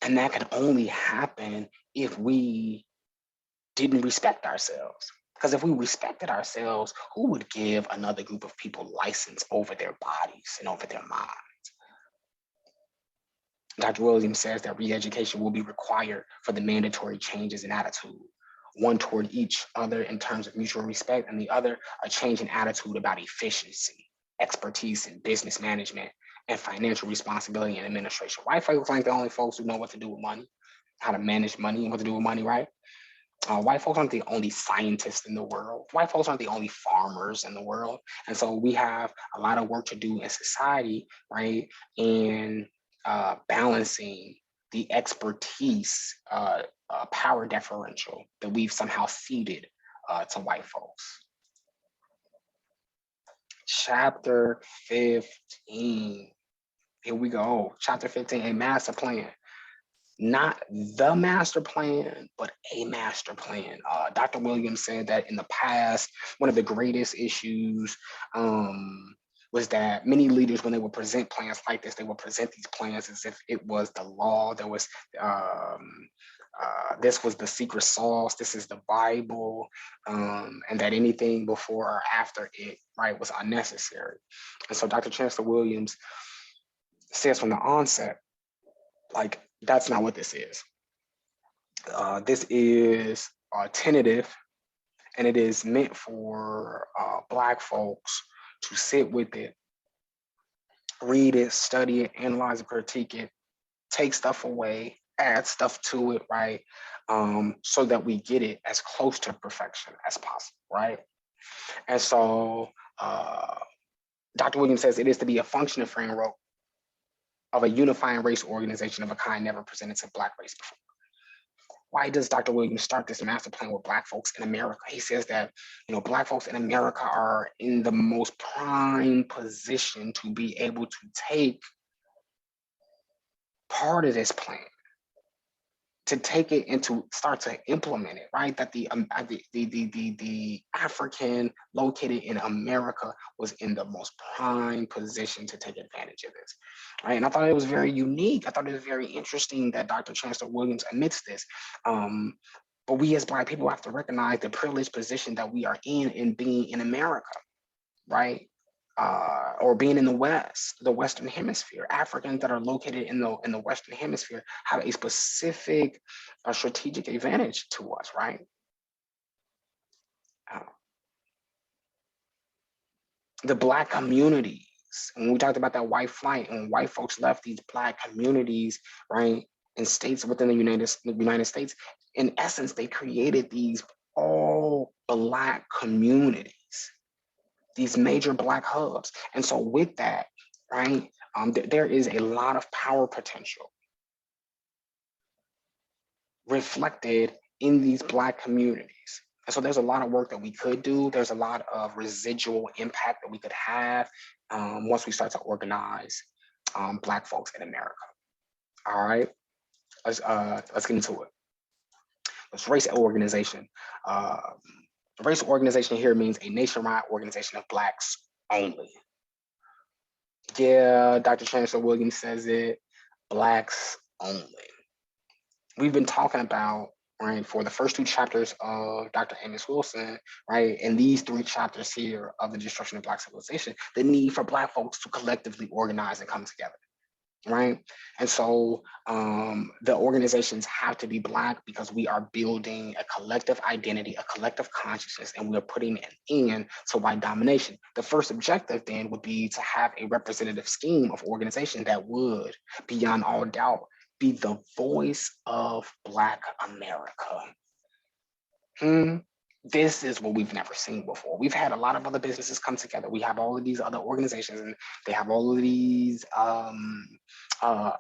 And that can only happen if we didn't respect ourselves. Because if we respected ourselves, who would give another group of people license over their bodies and over their minds? Dr. Williams says that re-education will be required for the mandatory changes in attitude, one toward each other in terms of mutual respect, and the other a change in attitude about efficiency, expertise in business management, and financial responsibility and administration. White folks aren't the only folks who know what to do with money, how to manage money and what to do with money, right? White folks aren't the only scientists in the world. White folks aren't the only farmers in the world. And so we have a lot of work to do in society, right? In balancing the expertise, power differential that we've somehow ceded to white folks. Chapter 15. Here we go. Chapter 15, a master plan. Not the master plan, but a master plan. Dr. Williams said that in the past, one of the greatest issues was that many leaders, when they would present plans like this, they would present these plans as if it was the law. There was this was the secret sauce. This is the Bible, and that anything before or after it, right, was unnecessary. And so Dr. Chancellor Williams says from the onset, like, that's not what this is. This is tentative, and it is meant for Black folks to sit with it, read it, study it, analyze it, critique it, take stuff away, add stuff to it, right? So that we get it as close to perfection as possible, right? And so Dr. Williams says it is to be a functioning framework of a unifying race organization of a kind never presented to Black race before. Why does Dr. Williams start this master plan with Black folks in America? He says that, Black folks in America are in the most prime position to be able to take part of this plan, to take it and to start to implement it, right? That the African located in America was in the most prime position to take advantage of this, right? And I thought it was very unique. I thought it was very interesting that Dr. Chancellor Williams admits this. But we as Black people have to recognize the privileged position that we are in being in America, right? Or being in the West, the Western Hemisphere. Africans that are located in the Western Hemisphere have a specific strategic advantage to us, right? Uh, the Black communities. When we talked about that white flight, and white folks left these Black communities, right, in states within the United States, in essence, they created these all Black communities, these major Black hubs. And so with that, right, there is a lot of power potential reflected in these Black communities. And so there's a lot of work that we could do. There's a lot of residual impact that we could have once we start to organize Black folks in America. All right, let's get into it. It's race organization. Uh, Race organization here means a nationwide organization of Blacks only. Yeah, Dr. Chancellor Williams says it, Blacks only. We've been talking about, right, for the first two chapters of Dr. Amos Wilson, right, and these three chapters here of the destruction of Black civilization, the need for Black folks to collectively organize and come together, right? And so the organizations have to be Black because we are building a collective identity, a collective consciousness, and we are putting an end to white domination. The first objective then would be to have a representative scheme of organization that would, beyond all doubt, be the voice of Black America. This is what we've never seen before. We've had a lot of other businesses come together. We have all of these other organizations, and they have all of these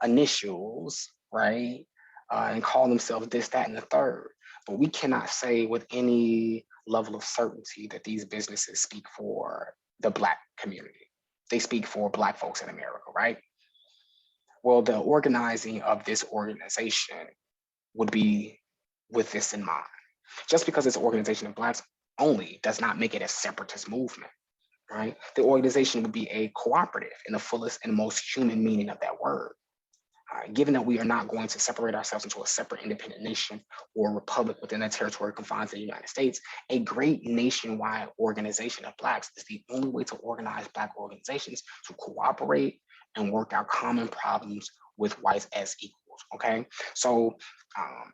initials, right? And call themselves this, that, and the third. But we cannot say with any level of certainty that these businesses speak for the Black community. They speak for Black folks in America, right? Well, the organizing of this organization would be with this in mind. Just because it's an organization of Blacks only does not make it a separatist movement, right? The organization would be a cooperative in the fullest and most human meaning of that word. Given that we are not going to separate ourselves into a separate independent nation or republic within the territory confines of the United States, a great nationwide organization of Blacks is the only way to organize Black organizations to cooperate and work out common problems with whites as equals, okay? So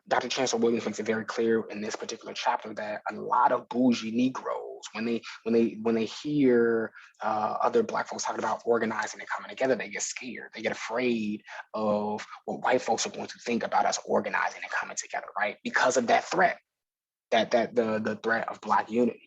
Dr. Chancellor Williams makes it very clear in this particular chapter that a lot of bougie Negroes, when they hear other Black folks talking about organizing and coming together, they get scared. They get afraid of what white folks are going to think about us organizing and coming together, right? Because of that threat, that the threat of Black unity.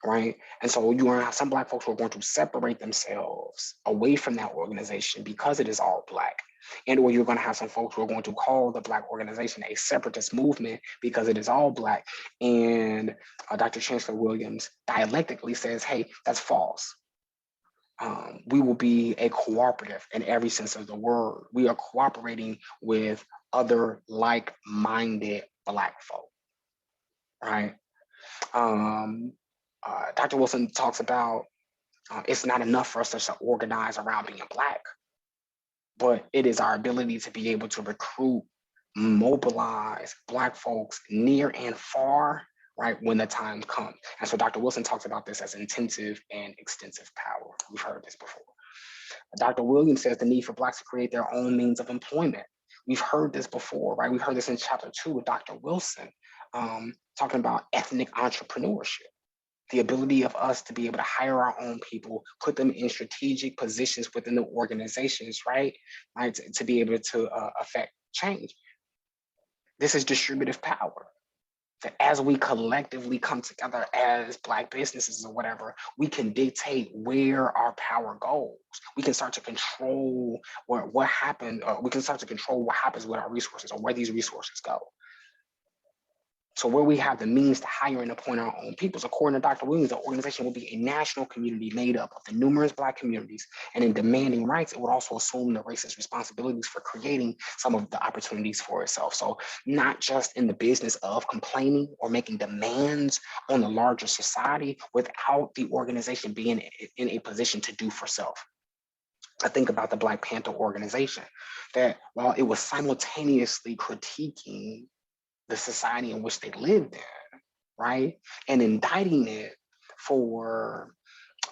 Right. And so you're going to have some Black folks who are going to separate themselves away from that organization because it is all Black. And or you're going to have some folks who are going to call the Black organization a separatist movement because it is all Black. And Dr. Chancellor Williams dialectically says, hey, that's false. We will be a cooperative in every sense of the word. We are cooperating with other like-minded Black folk, right? Dr. Wilson talks about it's not enough for us to organize around being Black, but it is our ability to be able to recruit, mobilize Black folks near and far, right, when the time comes. And so Dr. Wilson talks about this as intensive and extensive power. We've heard this before. Dr. Williams says the need for Blacks to create their own means of employment. We've heard this before, right? We've heard this in chapter 2 with Dr. Wilson, talking about ethnic entrepreneurship, the ability of us to be able to hire our own people, put them in strategic positions within the organizations, right? To be able to affect change. This is distributive power. That as we collectively come together as Black businesses or whatever, we can dictate where our power goes. We can start to control what happens. We can start to control what happens with our resources or where these resources go. So where we have the means to hire and appoint our own peoples, according to Dr. Williams, the organization will be a national community made up of the numerous Black communities. And in demanding rights, it would also assume the racist responsibilities for creating some of the opportunities for itself. So not just in the business of complaining or making demands on the larger society without the organization being in a position to do for self. I think about the Black Panther organization, that while it was simultaneously critiquing the society in which they lived in, right? And indicting it for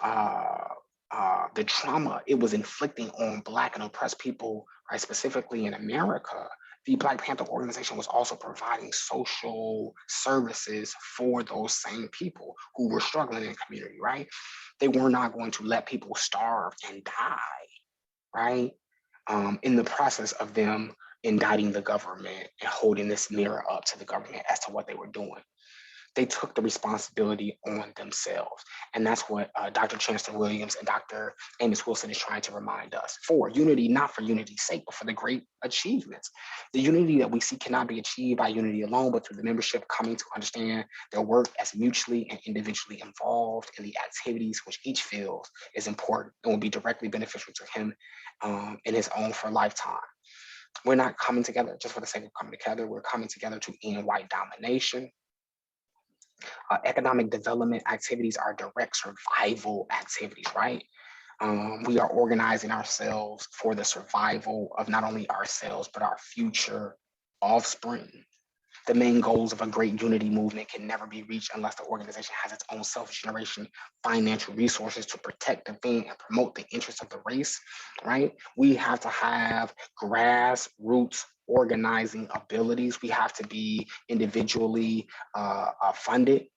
uh, the trauma it was inflicting on Black and oppressed people, right, specifically in America. The Black Panther organization was also providing social services for those same people who were struggling in the community, right? They were not going to let people starve and die, right? In the process of them indicting the government and holding this mirror up to the government as to what they were doing. They took the responsibility on themselves. And that's what Dr. Chancellor Williams and Dr. Amos Wilson is trying to remind us for unity, not for unity's sake, but for the great achievements. The unity that we see cannot be achieved by unity alone, but through the membership coming to understand their work as mutually and individually involved in the activities which each feels is important and will be directly beneficial to him in his own for a lifetime. We're not coming together just for the sake of coming together. We're coming together to end white domination. Economic development activities are direct survival activities, right? We are organizing ourselves for the survival of not only ourselves, but our future offspring. The main goals of a great unity movement can never be reached unless the organization has its own self-generation, financial resources to protect, defend, and promote the interests of the race, right? We have to have grassroots organizing abilities. We have to be individually funded.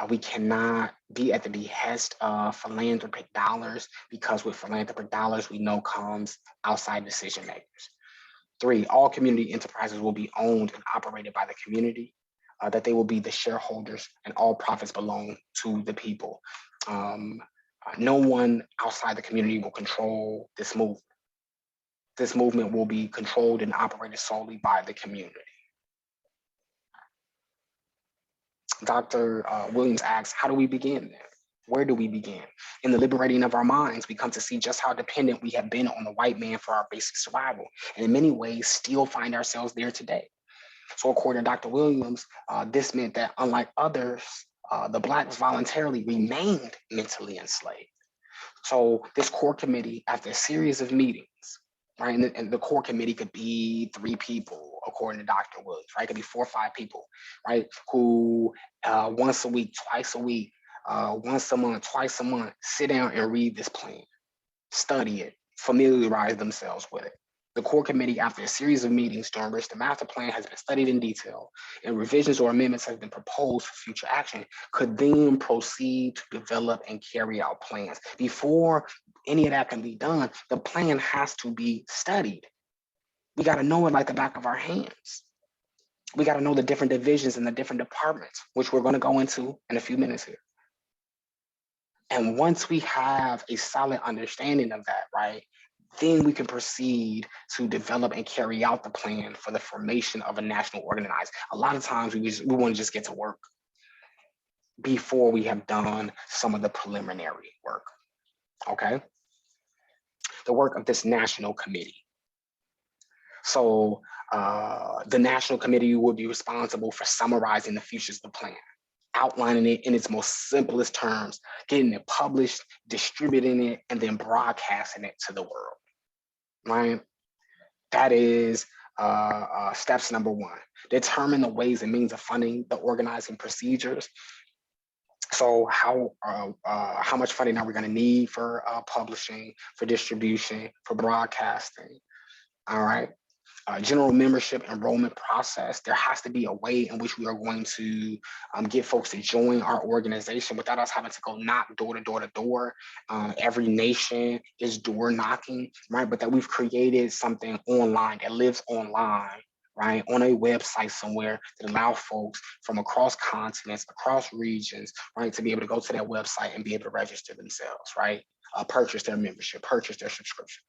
We cannot be at the behest of philanthropic dollars, because with philanthropic dollars, we know comes outside decision makers. 3, all community enterprises will be owned and operated by the community, that they will be the shareholders, and all profits belong to the people. No one outside the community will control this movement. This movement will be controlled and operated solely by the community. Dr. Williams asks, how do we begin then? Where do we begin? In the liberating of our minds, we come to see just how dependent we have been on the white man for our basic survival, and in many ways still find ourselves there today. So according to Dr. Williams, this meant that unlike others, the Blacks voluntarily remained mentally enslaved. So this core committee, after a series of meetings, right, and the core committee could be 3 people, according to Dr. Williams, right? It could be 4 or 5 people, right, who once a week, twice a week, once a month, twice a month, sit down and read this plan, study it, familiarize themselves with it. The core committee, after a series of meetings during which the master plan has been studied in detail and revisions or amendments have been proposed for future action, could then proceed to develop and carry out plans. Before any of that can be done, the plan has to be studied. We got to know it like the back of our hands. We got to know the different divisions and the different departments, which we're going to go into in a few minutes here. And once we have a solid understanding of that, right, then we can proceed to develop and carry out the plan for the formation of a national organized. A lot of times we want to just get to work before we have done some of the preliminary work, okay? The work of this national committee. So the national committee will be responsible for summarizing the features of the plan, outlining it in its most simplest terms, getting it published, distributing it, and then broadcasting it to the world, right? That is steps number 1. Determine the ways and means of funding the organizing procedures. So how much funding are we going to need for publishing, for distribution, for broadcasting? All right. General membership enrollment process. There has to be a way in which we are going to get folks to join our organization without us having to go knock door to door to door. Every nation is door knocking, right? But that we've created something online that lives online, right, on a website somewhere that allow folks from across continents, across regions, right, to be able to go to that website and be able to register themselves, right, purchase their membership, purchase their subscription.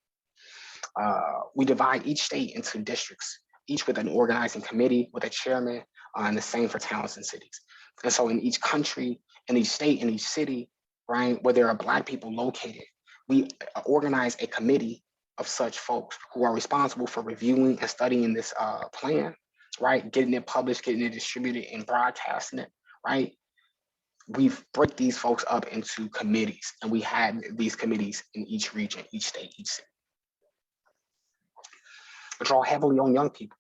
We divide each state into districts, each with an organizing committee with a chairman, and the same for towns and cities. And so in each country, in each state, in each city, right, where there are Black people located, we organize a committee of such folks who are responsible for reviewing and studying this plan, right, getting it published, getting it distributed, and broadcasting it, right? We break these folks up into committees, and we had these committees in each region, each state, each city. Draw heavily on young people.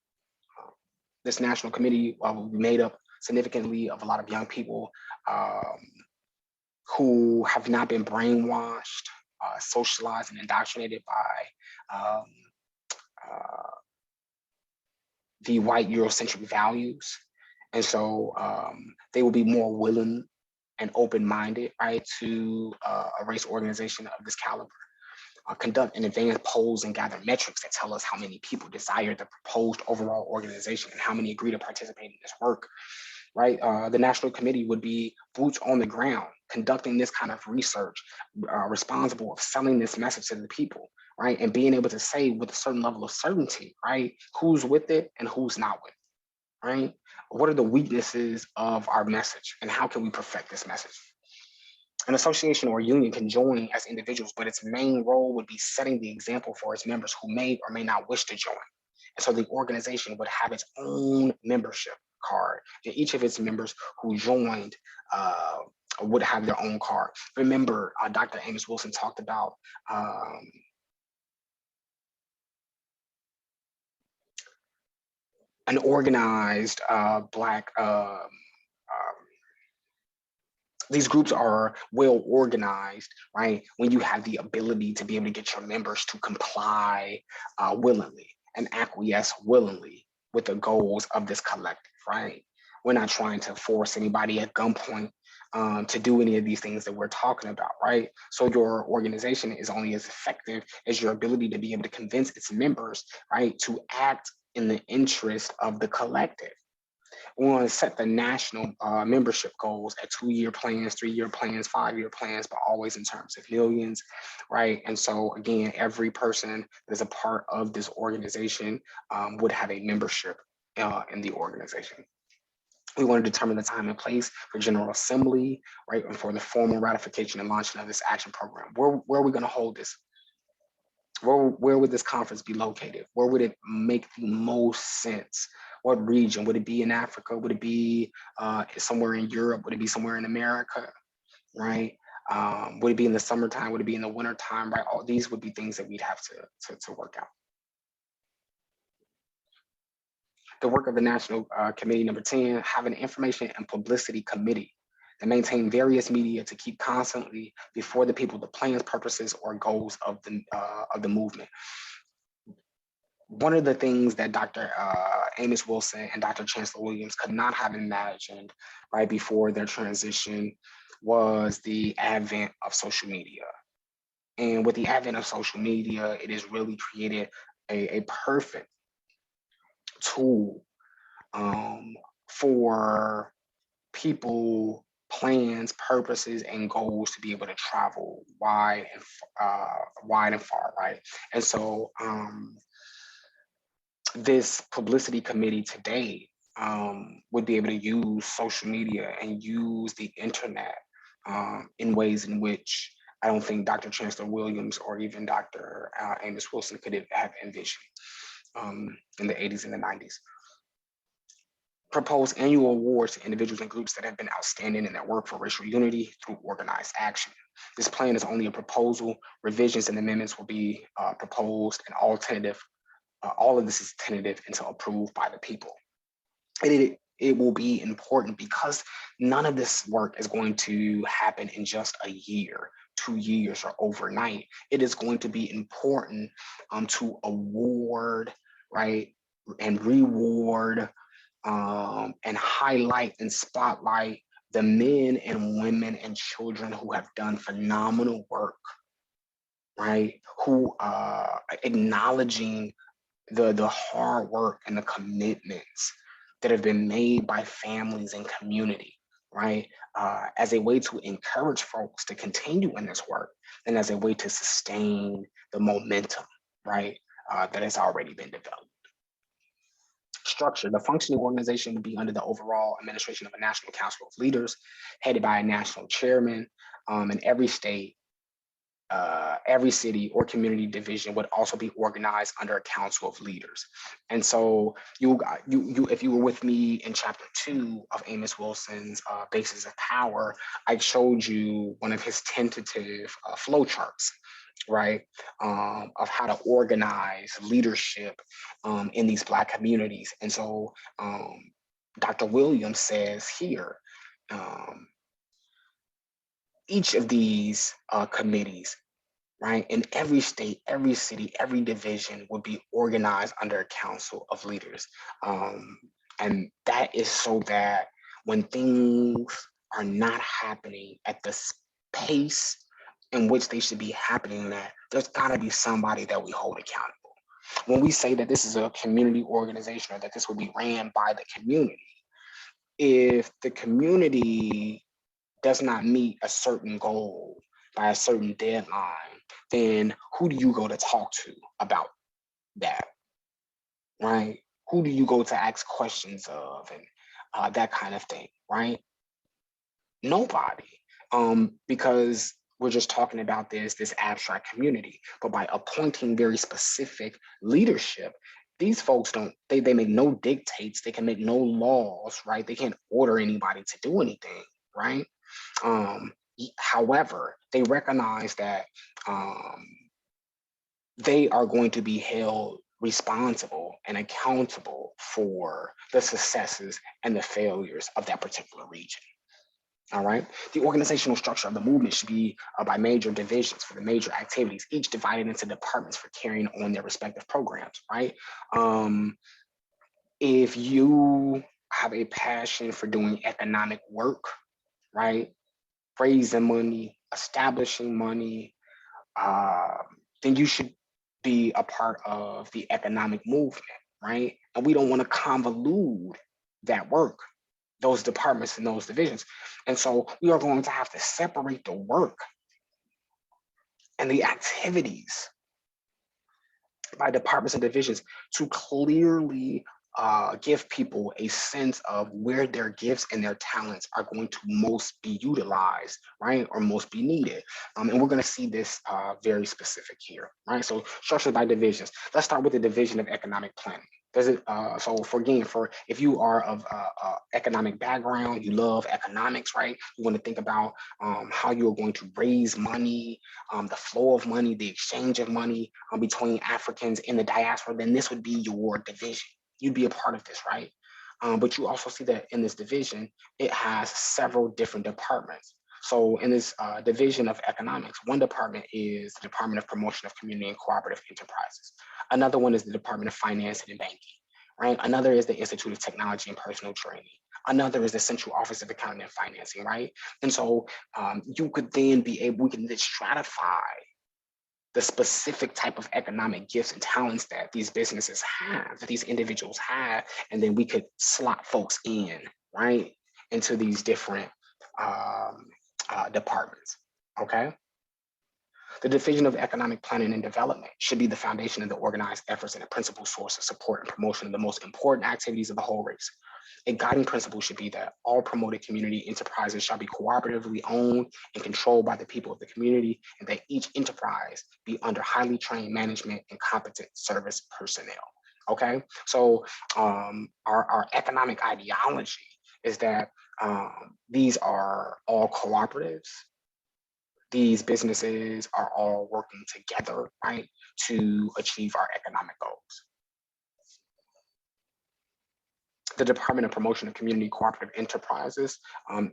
This national committee will be made up significantly of a lot of young people um, who have not been brainwashed, socialized, and indoctrinated by uh, the white Eurocentric values. And so they will be more willing and open-minded, right, to a race organization of this caliber. Conduct and advance polls and gather metrics that tell us how many people desire the proposed overall organization and how many agree to participate in this work, right? The National Committee would be boots on the ground, conducting this kind of research, responsible of selling this message to the people, right? And being able to say with a certain level of certainty, right, who's with it and who's not with it, right? What are the weaknesses of our message and how can we perfect this message? An association or union can join as individuals, but its main role would be setting the example for its members who may or may not wish to join. And so the organization would have its own membership card, and each of its members who joined would have their own card. Remember, Dr. Amos Wilson talked about an organized Black these groups are well organized, right? When you have the ability to be able to get your members to comply willingly and acquiesce willingly with the goals of this collective, right? We're not trying to force anybody at gunpoint to do any of these things that we're talking about, right? So your organization is only as effective as your ability to be able to convince its members, right, to act in the interest of the collective. We want to set the national membership goals at 2-year plans, 3-year plans, 5-year plans, but always in terms of millions, right? And so again, every person that is a part of this organization would have a membership in the organization. We want to determine the time and place for General Assembly, right? And for the formal ratification and launching of this action program. Where are we going to hold this? Where would this conference be located? Where would it make the most sense? What region? Would it be in Africa? Would it be somewhere in Europe? Would it be somewhere in America, right? Would it be in the summertime? Would it be in the wintertime, right? All these would be things that we'd have to work out. The work of the National Committee number 10, have an information and publicity committee that maintain various media to keep constantly before the people the plans, purposes, or goals of the movement. One of the things that Dr. Amos Wilson and Dr. Chancellor Williams could not have imagined right before their transition was the advent of social media. And with the advent of social media, it has really created a perfect tool for people, plans, purposes, and goals to be able to travel wide and far, right? And so this publicity committee today would be able to use social media and use the internet in ways in which I don't think Dr. Chancellor Williams or even Dr. Amos Wilson could have envisioned in the 80s and the 90s. Propose annual awards to individuals and groups that have been outstanding in their work for racial unity through organized action. This plan is only a proposal. Revisions and amendments will be proposed and all of this is tentative until approved by the people. It will be important because none of this work is going to happen in just a year, 2 years, or overnight. It is going to be important to award, right, and reward and highlight and spotlight the men and women and children who have done phenomenal work, right? Who acknowledging the hard work and the commitments that have been made by families and community, right? As a way to encourage folks to continue in this work and as a way to sustain the momentum, right? That has already been developed. Structure. The functioning organization would be under the overall administration of a National Council of Leaders, headed by a national chairman, and every state, every city or community division would also be organized under a council of leaders. And so you if you were with me in chapter 2 of Amos Wilson's Bases of Power, I showed you one of his tentative flow charts. right? Of how to organize leadership in these Black communities. And so Dr. Williams says here, um, each of these committees, right, in every state, every city, every division would be organized under a council of leaders. Um, and that is so that when things are not happening at the pace in which they should be happening at, there's got to be somebody that we hold accountable. When we say that this is a community organization or that this will be ran by the community, if the community does not meet a certain goal by a certain deadline, then who do you go to talk to about that, right? Who do you go to ask questions of and that kind of thing, right? Nobody, because we're just talking about this abstract community. But by appointing very specific leadership, these folks they make no dictates, they can make no laws, right? They can't order anybody to do anything, right? Um, However, they recognize that um, they are going to be held responsible and accountable for the successes and the failures of that particular region. All right. The organizational structure of the movement should be by major divisions for the major activities, each divided into departments for carrying on their respective programs. Right. If you have a passion for doing economic work, right, raising money, establishing money, uh, then you should be a part of the economic movement, right? And we don't want to convolute that work, those departments and those divisions. And so we are going to have to separate the work and the activities by departments and divisions to clearly give people a sense of where their gifts and their talents are going to most be utilized, right, or most be needed. And we're going to see this very specific here, right? So structured by divisions. Let's start with the division of economic planning. Does it? So for if you are of economic background, you love economics, right? You want to think about how you are going to raise money, the flow of money, the exchange of money between Africans in the diaspora, then this would be your division. You'd be a part of this, right? But you also see that in this division, it has several different departments. So in this division of economics, one department is the Department of Promotion of Community and Cooperative Enterprises. Another one is the Department of Finance and Banking, right? Another is the Institute of Technology and Personal Training. Another is the Central Office of Accounting and Financing, right? And so you could then we can then stratify the specific type of economic gifts and talents that these businesses have, that these individuals have, and then we could slot folks in, right, into these different departments, okay? The Division of Economic Planning and Development should be the foundation of the organized efforts and a principal source of support and promotion of the most important activities of the whole race. A guiding principle should be that all promoted community enterprises shall be cooperatively owned and controlled by the people of the community, and that each enterprise be under highly trained management and competent service personnel. Okay, so our economic ideology is that these are all cooperatives. These businesses are all working together, right, to achieve our economic goals. The Department of Promotion of Community Cooperative Enterprises,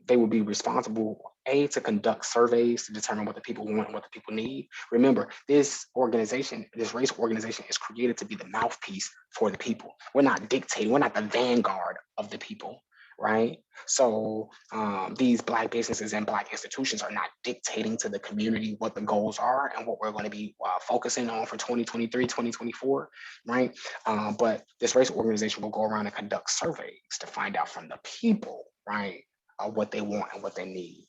they will be responsible, to conduct surveys to determine what the people want and what the people need. Remember, this organization, this race organization is created to be the mouthpiece for the people. We're not dictating, we're not the vanguard of the people, right? So these Black businesses and Black institutions are not dictating to the community what the goals are and what we're going to be focusing on for 2023, 2024, right? But this race organization will go around and conduct surveys to find out from the people, right, what they want and what they need.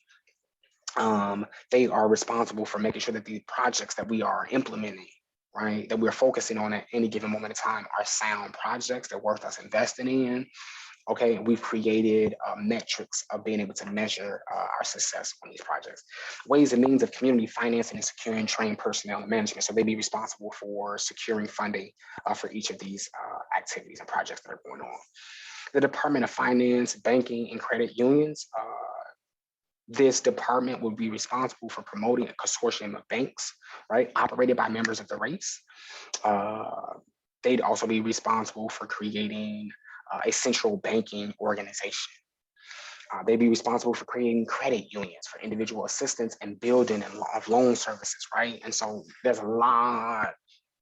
They are responsible for making sure that the projects that we are implementing, right, that we're focusing on at any given moment in time are sound projects that worth us investing in. Okay, and we've created metrics of being able to measure our success on these projects. Ways and means of community financing and securing trained personnel and management. So they'd be responsible for securing funding for each of these activities and projects that are going on. The Department of Finance, Banking, and Credit Unions, This department would be responsible for promoting a consortium of banks, right, operated by members of the race. Uh, they'd also be responsible for creating a central banking organization. They'd be responsible for creating credit unions for individual assistance and building of loan services, right? And so there's a lot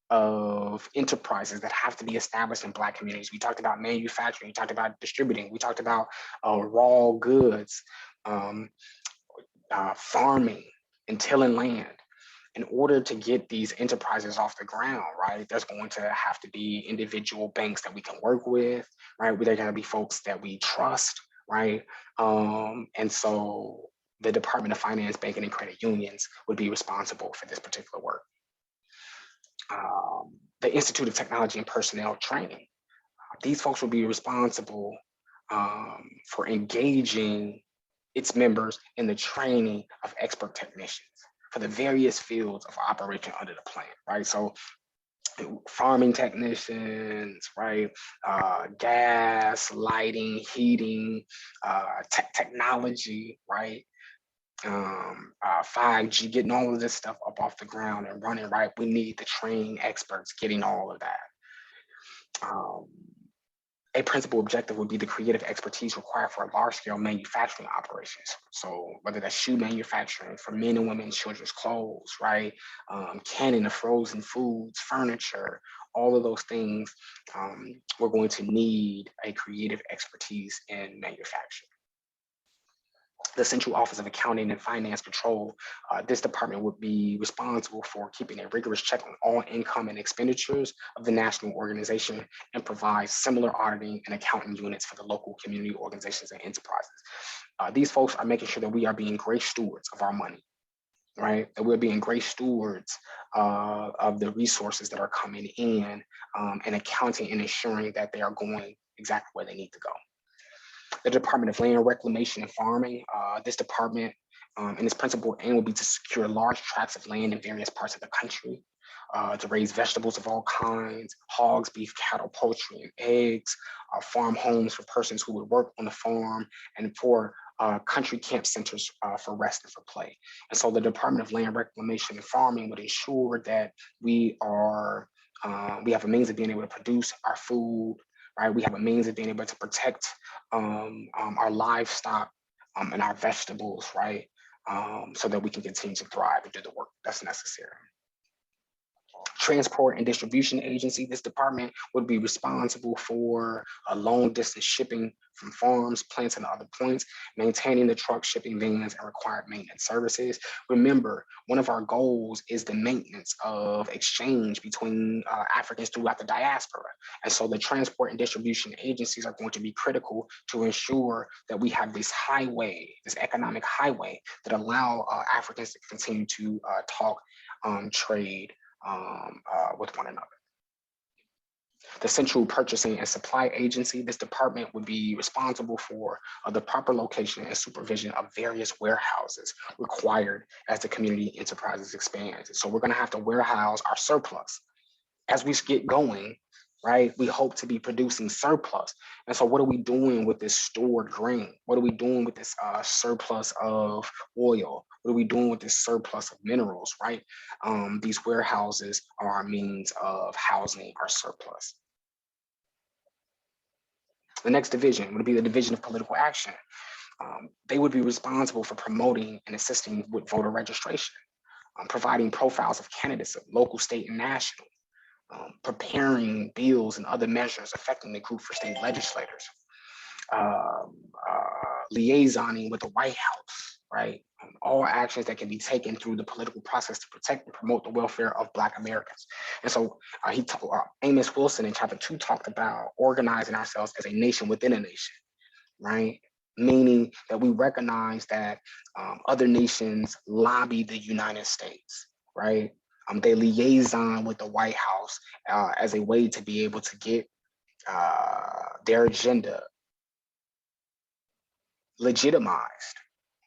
of enterprises that have to be established in Black communities. We talked about manufacturing, we talked about distributing, we talked about raw goods, um, farming, and tilling land. In order to get these enterprises off the ground, right, there's going to have to be individual banks that we can work with, right? They're going to be folks that we trust, right? And so the Department of Finance, Banking, and Credit Unions would be responsible for this particular work. The Institute of Technology and Personnel Training. These folks will be responsible for engaging its members in the training of expert technicians for the various fields of operation under the plan, right? So farming technicians, right? Gas, lighting, heating, technology, right? 5G, getting all of this stuff up off the ground and running, right? We need the training experts getting all of that. A principal objective would be the creative expertise required for large-scale manufacturing operations. So whether that's shoe manufacturing for men and women, children's clothes, right? Canning of frozen foods, furniture, all of those things, we're going to need a creative expertise in manufacturing. The Central Office of Accounting and Finance Control, this department would be responsible for keeping a rigorous check on all income and expenditures of the national organization and provides similar auditing and accounting units for the local community organizations and enterprises. These folks are making sure that we are being great stewards of our money, right? That we're being great stewards of the resources that are coming in and accounting and ensuring that they are going exactly where they need to go. The Department of Land, Reclamation, and Farming. This department and its principal aim will be to secure large tracts of land in various parts of the country, to raise vegetables of all kinds, hogs, beef, cattle, poultry, and eggs, farm homes for persons who would work on the farm, and for country camp centers for rest and for play. And so the Department of Land, Reclamation, and Farming would ensure that we have a means of being able to produce our food, right? We have a means of being able to protect our livestock and our vegetables, right? So that we can continue to thrive and do the work that's necessary. Transport and Distribution Agency, this department would be responsible for long distance shipping from farms, plants, and other points, maintaining the truck, shipping vans, and required maintenance services. Remember, one of our goals is the maintenance of exchange between Africans throughout the diaspora. And so the transport and distribution agencies are going to be critical to ensure that we have this highway, this economic highway that allow Africans to continue to talk, trade, with one another. The Central Purchasing and Supply Agency, this department would be responsible for the proper location and supervision of various warehouses required as the community enterprises expand. So we're going to have to warehouse our surplus. As we get going, right, we hope to be producing surplus. And so what are we doing with this stored grain? What are we doing with this surplus of oil? What are we doing with this surplus of minerals, right? These warehouses are our means of housing our surplus. The next division would be the Division of Political Action. They would be responsible for promoting and assisting with voter registration, providing profiles of candidates of local, state, and national, preparing bills and other measures affecting the group for state legislators, liaisoning with the White House, right? All actions that can be taken through the political process to protect and promote the welfare of Black Americans. And so Amos Wilson in chapter 2 talked about organizing ourselves as a nation within a nation, right? Meaning that we recognize that other nations lobby the United States, right? They liaison with the White House as a way to be able to get their agenda legitimized,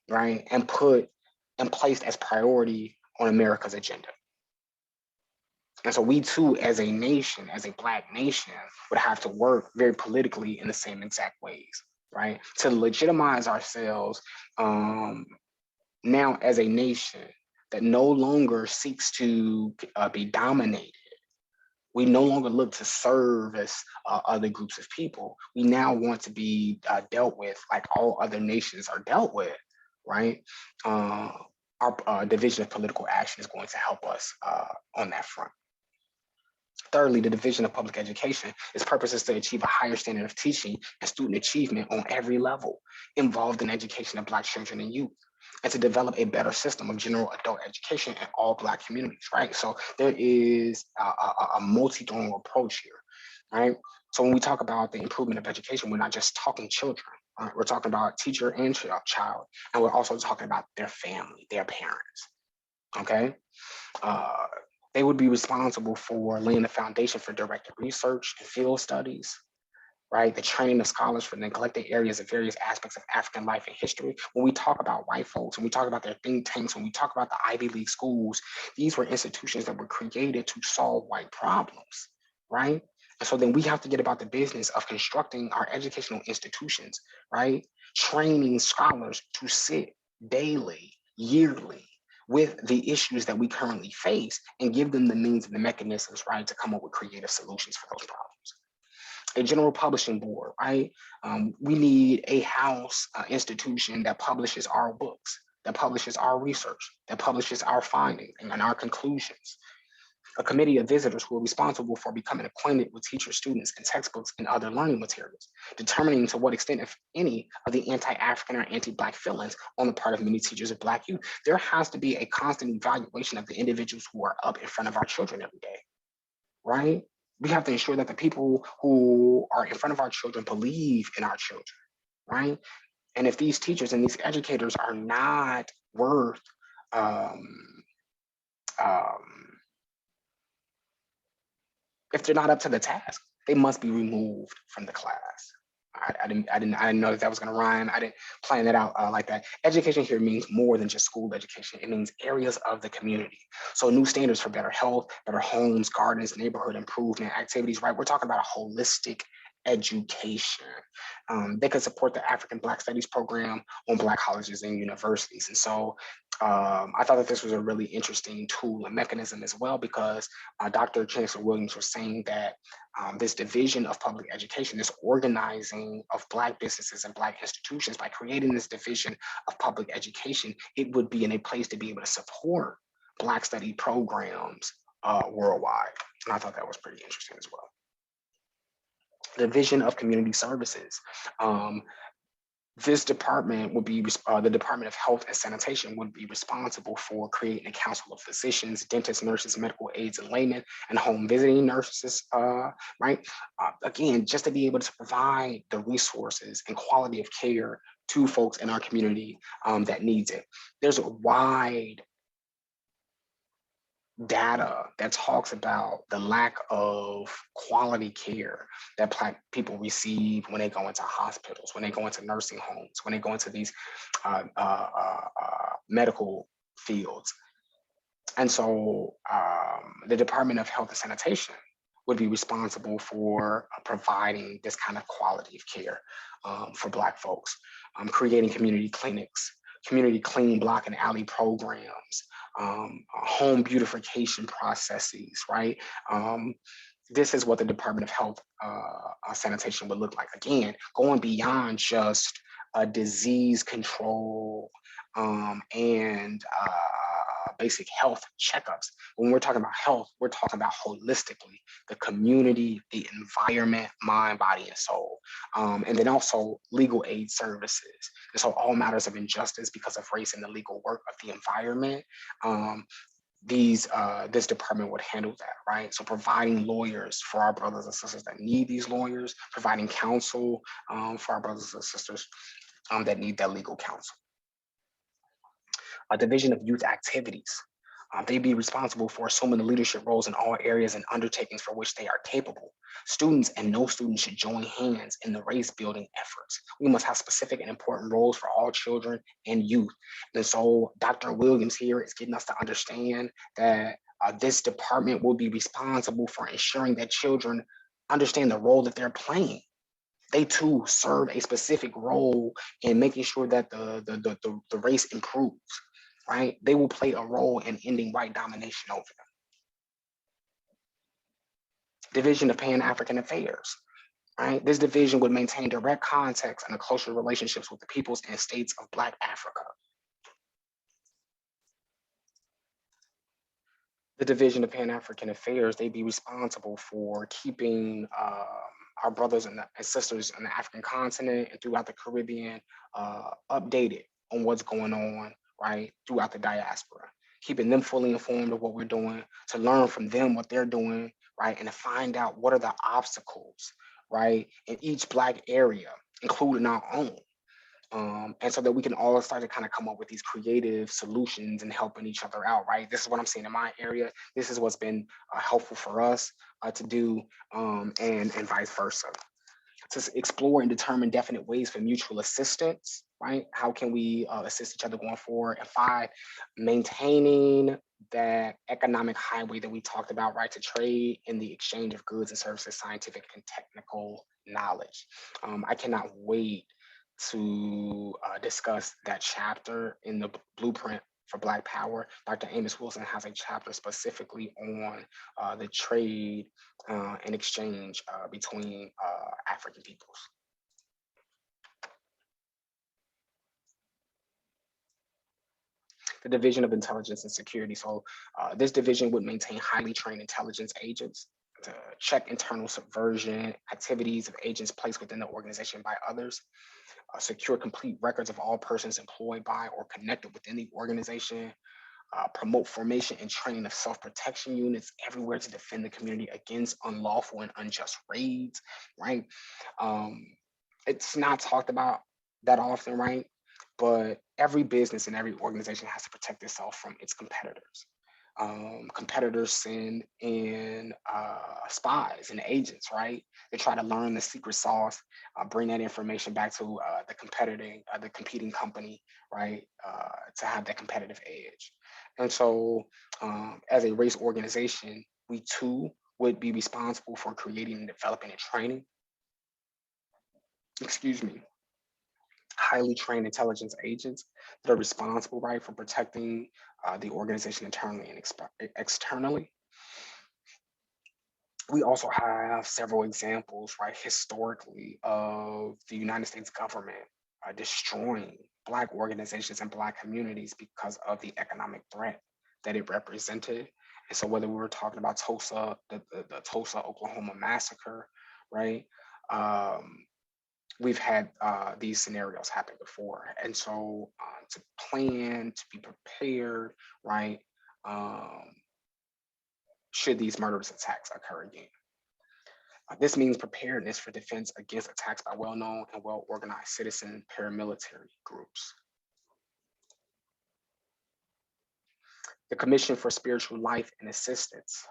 right? And put and placed as priority on America's agenda. And so we too, as a nation, as a Black nation, would have to work very politically in the same exact ways, right? To legitimize ourselves now as a nation that no longer seeks to be dominated. We no longer look to serve as other groups of people. We now want to be dealt with like all other nations are dealt with, right? Uh, our division of political action is going to help us on that front. Thirdly, the division of public education, its purpose is to achieve a higher standard of teaching and student achievement on every level involved in education of Black children and youth, and to develop a better system of general adult education in all Black communities, right? So there is a multi-donal approach here, right? So when we talk about the improvement of education, we're not just talking children, right? We're talking about teacher and child, and we're also talking about their family, their parents, okay? Uh, they would be responsible for laying the foundation for directed research and field studies, right? The training of scholars for neglected areas of various aspects of African life and history. When we talk about white folks, when we talk about their think tanks, when we talk about the Ivy League schools, these were institutions that were created to solve white problems, right? And so then we have to get about the business of constructing our educational institutions, right? Training scholars to sit daily, yearly, with the issues that we currently face and give them the means and the mechanisms, right, to come up with creative solutions for those problems. A general publishing board, right? We need a house institution that publishes our books, that publishes our research, that publishes our findings and our conclusions. A committee of visitors who are responsible for becoming acquainted with teachers, students, and textbooks and other learning materials, determining to what extent, if any, of the anti-African or anti-Black feelings on the part of many teachers of Black youth. There has to be a constant evaluation of the individuals who are up in front of our children every day, right? We have to ensure that the people who are in front of our children believe in our children, right? And if these teachers and these educators are not worth um, um, if they're not up to the task, they must be removed from the class. I didn't know that was going to rhyme. I didn't plan that out like that. Education here means more than just school education. It means areas of the community. So new standards for better health, better homes, gardens, neighborhood improvement activities, right? We're talking about a holistic education. They could support the African Black Studies program on Black colleges and universities. And so I thought that this was a really interesting tool and mechanism as well, because Dr. Chancellor Williams was saying that this division of public education, this organizing of Black businesses and Black institutions, by creating this division of public education, it would be in a place to be able to support Black study programs worldwide. And I thought that was pretty interesting as well. Division of community services. This department would be, the Department of Health and Sanitation would be responsible for creating a council of physicians, dentists, nurses, medical aides, and laymen, and home visiting nurses, right? Again, just to be able to provide the resources and quality of care to folks in our community that needs it. There's a wide data that talks about the lack of quality care that Black people receive when they go into hospitals, when they go into nursing homes, when they go into these medical fields. And so the Department of Health and Sanitation would be responsible for providing this kind of quality of care for Black folks, creating community clinics, community clean block and alley programs, home beautification processes, right? This is what the Department of Health Sanitation would look like. Again, going beyond just disease control and basic health checkups. When we're talking about health, we're talking about holistically the community, the environment, mind, body, and soul. And then also legal aid services. And so all matters of injustice because of race and the legal work of the environment. This department would handle that, right? So providing lawyers for our brothers and sisters that need these lawyers, providing counsel for our brothers and sisters that need that legal counsel. A division of youth activities. They'd be responsible for assuming the leadership roles in all areas and undertakings for which they are capable. Students and no student should join hands in the race building efforts. We must have specific and important roles for all children and youth. And so Dr. Williams here is getting us to understand that this department will be responsible for ensuring that children understand the role that they're playing. They too serve a specific role in making sure that the race improves. right? They will play a role in ending white domination over them. Division of Pan-African Affairs, right? This division would maintain direct contacts and closer relationships with the peoples and states of Black Africa. The Division of Pan-African Affairs, they'd be responsible for keeping our brothers and sisters on the African continent and throughout the Caribbean updated on what's going on, right, throughout the diaspora, keeping them fully informed of what we're doing, to learn from them what they're doing, right, and to find out what are the obstacles, right, in each Black area, including our own. And so that we can all start to kind of come up with these creative solutions and helping each other out, right? This is what I'm seeing in my area. This is what's been helpful for us to do, and vice versa. To explore and determine definite ways for mutual assistance, right? How can we assist each other going forward? And 5, maintaining that economic highway that we talked about, right? To trade in the exchange of goods and services, scientific and technical knowledge. I cannot wait to discuss that chapter in the blueprint for Black Power. Dr. Amos Wilson has a chapter specifically on the trade and exchange between African peoples. The Division of Intelligence and Security. So this division would maintain highly trained intelligence agents to check internal subversion activities of agents placed within the organization by others, secure complete records of all persons employed by or connected within the organization, promote formation and training of self-protection units everywhere to defend the community against unlawful and unjust raids, right? It's not talked about that often, right? But every business and every organization has to protect itself from its competitors. Competitors send in spies and agents, right? They try to learn the secret sauce, bring that information back to the competing company, right? To have that competitive edge. And so, as a race organization, we too would be responsible for creating and developing and training, excuse me, highly trained intelligence agents that are responsible, right, for protecting the organization internally and externally. We also have several examples, right, historically, of the United States government destroying Black organizations and Black communities because of the economic threat that it represented. And so whether we were talking about Tulsa, the Tulsa, Oklahoma massacre, right? We've had these scenarios happen before. And so to plan, to be prepared, right? Should these murderous attacks occur again. This means preparedness for defense against attacks by well-known and well-organized citizen paramilitary groups. The Commission for Spiritual Life and Assistance,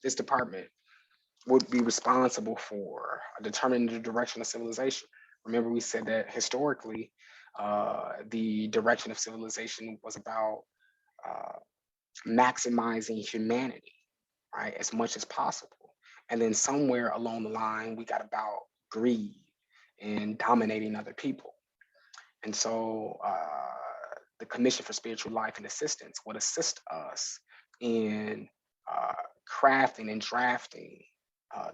this department would be responsible for determining the direction of civilization. Remember, we said that historically, the direction of civilization was about maximizing humanity, right, as much as possible. And then somewhere along the line, we got about greed and dominating other people. And so the Commission for Spiritual Life and Assistance would assist us in crafting and drafting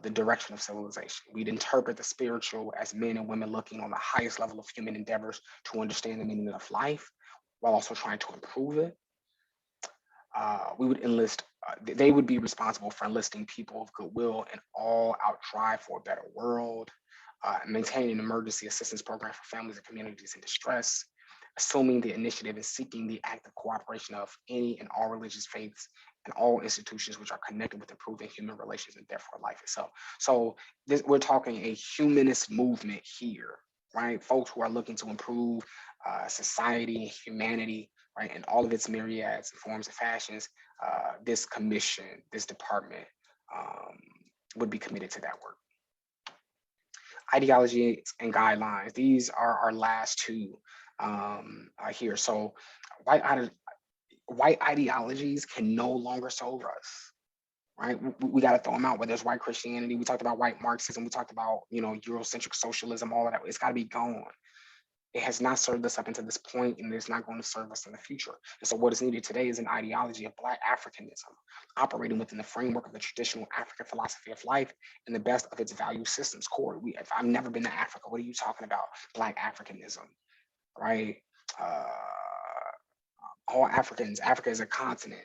the direction of civilization. We'd interpret the spiritual as men and women looking on the highest level of human endeavors to understand the meaning of life while also trying to improve it. We would enlist, they would be responsible for enlisting people of goodwill and all out drive for a better world, maintaining an emergency assistance program for families and communities in distress, assuming the initiative and seeking the active cooperation of any and all religious faiths and all institutions which are connected with improving human relations and therefore life itself. So we're talking a humanist movement here, right? Folks who are looking to improve society and humanity, right, in all of its myriads and forms and fashions. This commission, this department would be committed to that work. Ideology and guidelines. These are our last two here. So white ideologies can no longer serve us, right? We got to throw them out. Whether it's white Christianity, we talked about white Marxism, we talked about, Eurocentric socialism, all of that. It's got to be gone. It has not served us up until this point, and it's not going to serve us in the future. And so, what is needed today is an ideology of Black Africanism, operating within the framework of the traditional African philosophy of life and the best of its value systems. Corey, if I've never been to Africa, what are you talking about? Black Africanism, right? Uh, all Africans, Africa is a continent.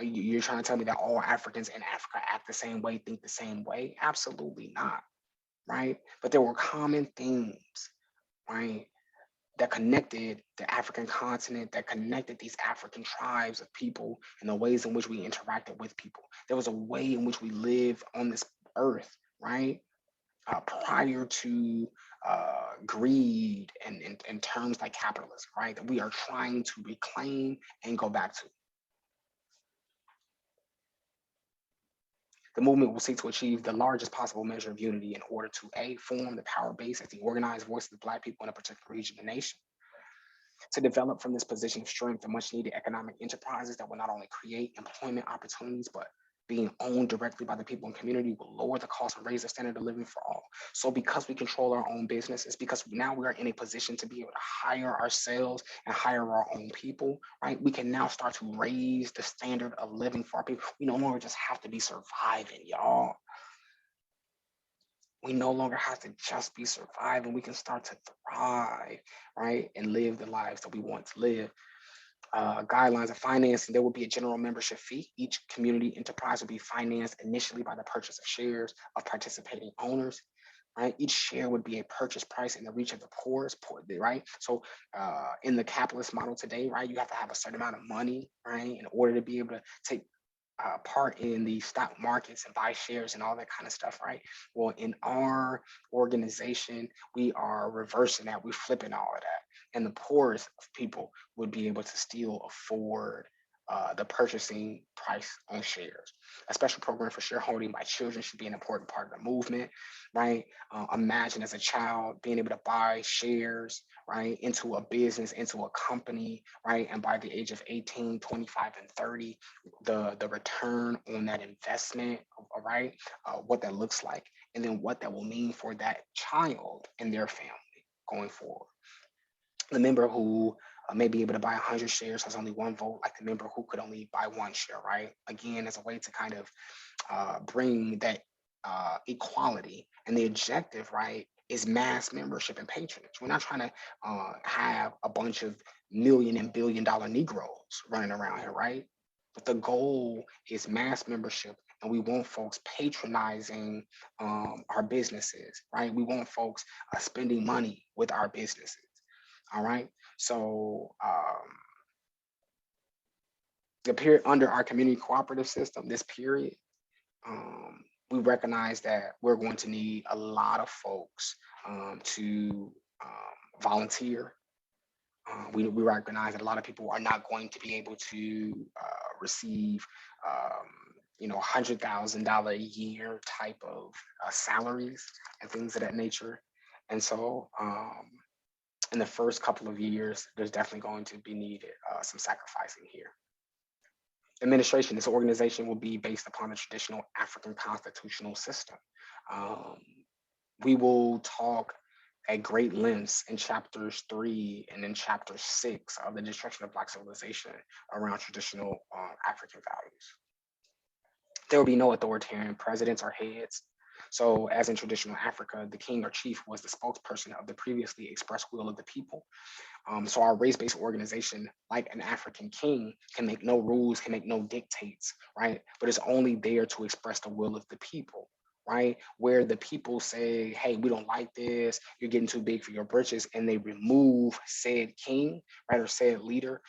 You're trying to tell me that all Africans in Africa act the same way, think the same way? Absolutely not, right? But there were common themes, right, that connected the African continent, that connected these African tribes of people and the ways in which we interacted with people. There was a way in which we live on this earth, right? Prior to greed and terms like capitalism, right? That we are trying to reclaim and go back to. The movement will seek to achieve the largest possible measure of unity in order to A, form the power base as the organized voice of the Black people in a particular region of the nation, to develop from this position of strength the much needed economic enterprises that will not only create employment opportunities, but being owned directly by the people and community will lower the cost and raise the standard of living for all. So because we control our own businesses, because now we are in a position to be able to hire ourselves and hire our own people, right? We can now start to raise the standard of living for our people. We no longer just have to be surviving, y'all. We no longer have to just be surviving. We can start to thrive, right? And live the lives that we want to live. Guidelines of financing, there will be a general membership fee. Each community enterprise will be financed initially by the purchase of shares of participating owners, right? Each share would be a purchase price in the reach of the poorest, right? So in the capitalist model today, right, you have to have a certain amount of money, right, in order to be able to take part in the stock markets and buy shares and all that kind of stuff, right? Well, in our organization, we are reversing that. We're flipping all of that. And the poorest of people would be able to still afford the purchasing price on shares. A special program for shareholding by children should be an important part of the movement, right? Imagine as a child being able to buy shares, right, into a business, into a company, right? And by the age of 18, 25, and 30, the return on that investment, all right, what that looks like, and then what that will mean for that child and their family going forward. The member who may be able to buy 100 shares has only one vote, like the member who could only buy one share, right? Again, as a way to kind of bring that equality. And the objective, right, is mass membership and patronage. We're not trying to have a bunch of million and billion-dollar Negroes running around here, right? But the goal is mass membership, and we want folks patronizing our businesses, right? We want folks spending money with our businesses. All right. So the period under our community cooperative system, this period, we recognize that we're going to need a lot of folks to volunteer. We recognize that a lot of people are not going to be able to receive, $100,000 a year type of salaries and things of that nature. And so in the first couple of years, there's definitely going to be needed some sacrificing here. Administration, this organization will be based upon the traditional African constitutional system. We will talk at great lengths in chapters 3 and in chapter 6 of the Destruction of Black Civilization around traditional African values. There will be no authoritarian presidents or heads. So as in traditional Africa, the king or chief was the spokesperson of the previously expressed will of the people. So our race-based organization, like an African king, can make no rules, can make no dictates, right? But it's only there to express the will of the people, right? Where the people say, hey, we don't like this, you're getting too big for your britches, and they remove said king, right, or said leader,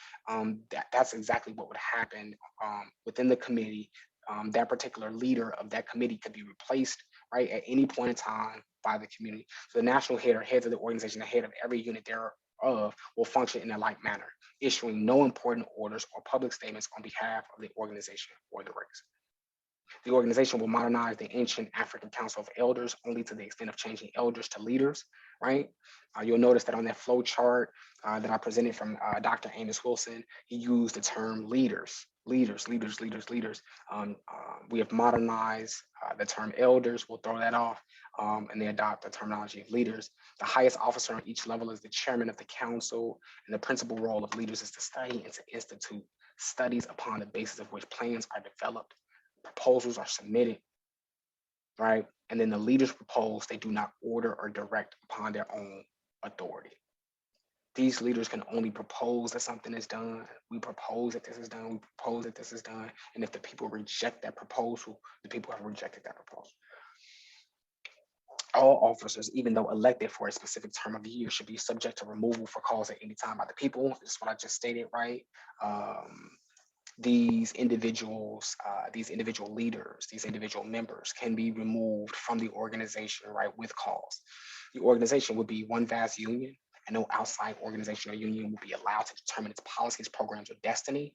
that's exactly what would happen within the committee. That particular leader of that committee could be replaced, right, at any point in time by the community. So the national head or heads of the organization, the head of every unit thereof, will function in a like manner, issuing no important orders or public statements on behalf of the organization or the race. The organization will modernize the ancient African Council of Elders only to the extent of changing elders to leaders, right? You'll notice that on that flow chart that I presented from Dr. Amos Wilson, he used the term leaders, leaders, leaders, leaders, leaders. We have modernized the term elders, we'll throw that off, and they adopt the terminology of leaders. The highest officer on each level is the chairman of the council, and the principal role of leaders is to study and to institute studies upon the basis of which plans are developed, proposals are submitted, right? And then the leaders propose, they do not order or direct upon their own authority. These leaders can only propose that something is done. We propose that this is done. We propose that this is done. And if the people reject that proposal, the people have rejected that proposal. All officers, even though elected for a specific term of year, should be subject to removal for cause at any time by the people. This is what I just stated, right? These individuals, these individual leaders, these individual members can be removed from the organization, right, with cause. The organization would be one vast union, and no outside organization or union will be allowed to determine its policies, programs, or destiny.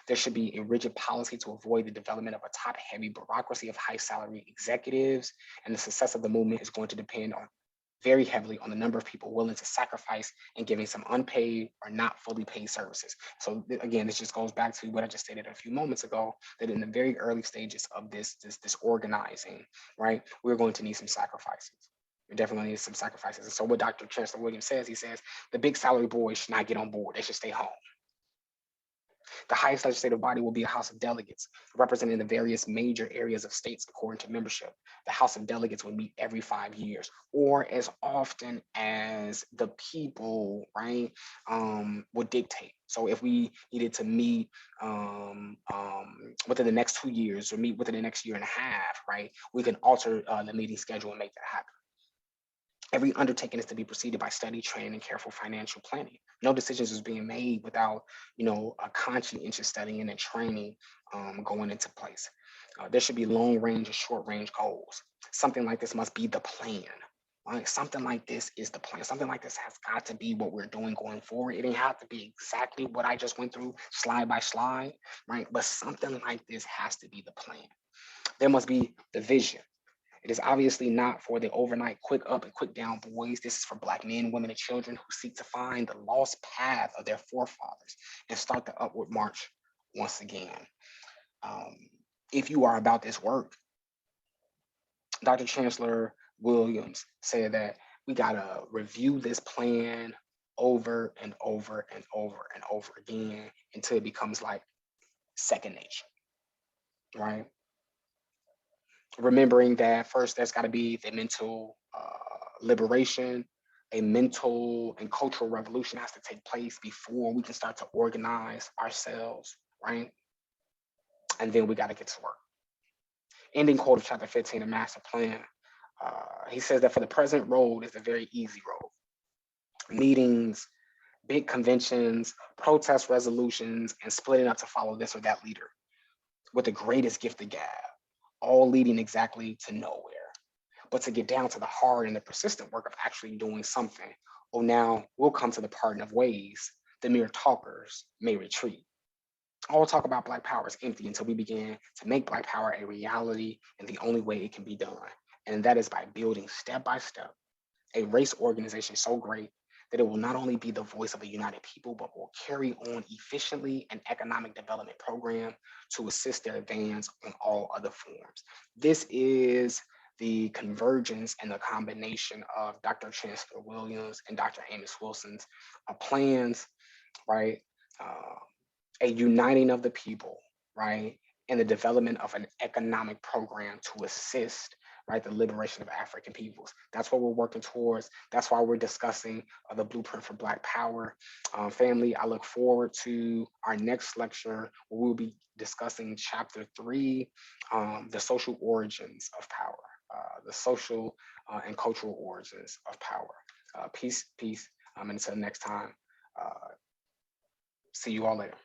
There should be a rigid policy to avoid the development of a top-heavy bureaucracy of high-salary executives, and the success of the movement is going to depend on very heavily on the number of people willing to sacrifice and giving some unpaid or not fully paid services. So again, this just goes back to what I just stated a few moments ago, that in the very early stages of this organizing, right, we're going to need some sacrifices. We definitely need some sacrifices. And so what Dr. Chancellor Williams says, he says, the big salary boys should not get on board. They should stay home. The highest legislative body will be a House of Delegates, representing the various major areas of states according to membership. The House of Delegates would meet every 5 years, or as often as the people, right, would dictate. So if we needed to meet within the next 2 years or meet within the next year and a half, right, we can alter the meeting schedule and make that happen. Every undertaking is to be preceded by study, training, and careful financial planning. No decisions is being made without, a conscientious studying and training going into place. There should be long range and short range goals. Something like this must be the plan. Right? Something like this is the plan. Something like this has got to be what we're doing going forward. It didn't have to be exactly what I just went through slide by slide, right? But something like this has to be the plan. There must be the vision. It is obviously not for the overnight quick up and quick down boys. This is for Black men, women, and children who seek to find the lost path of their forefathers and start the upward march once again. If you are about this work, Dr. Chancellor Williams said that we got to review this plan over and over and over and over again until it becomes like second nature, right? Remembering that first there's got to be the mental liberation, a mental and cultural revolution has to take place before we can start to organize ourselves, right? And then we got to get to work. Ending quote of chapter 15 of Master Plan, he says that for the present road is a very easy road. Meetings, big conventions, protest resolutions, and splitting up to follow this or that leader with the greatest gift of gab, all leading exactly to nowhere. But to get down to the hard and the persistent work of actually doing something, oh, now we'll come to the pardon of ways. The mere talkers may retreat. All talk about Black power is empty until we begin to make Black power a reality in the only way it can be done. And that is by building step by step a race organization so great that it will not only be the voice of a united people, but will carry on efficiently an economic development program to assist their advance on all other forms. This is the convergence and the combination of Dr. Chancellor Williams and Dr. Amos Wilson's plans, right? A uniting of the people, right? And the development of an economic program to assist, right, the liberation of African peoples. That's what we're working towards. That's why we're discussing the blueprint for Black power. Family, I look forward to our next lecture where we'll be discussing chapter 3, the social origins of power, the social and cultural origins of power. Peace, and until next time, see you all later.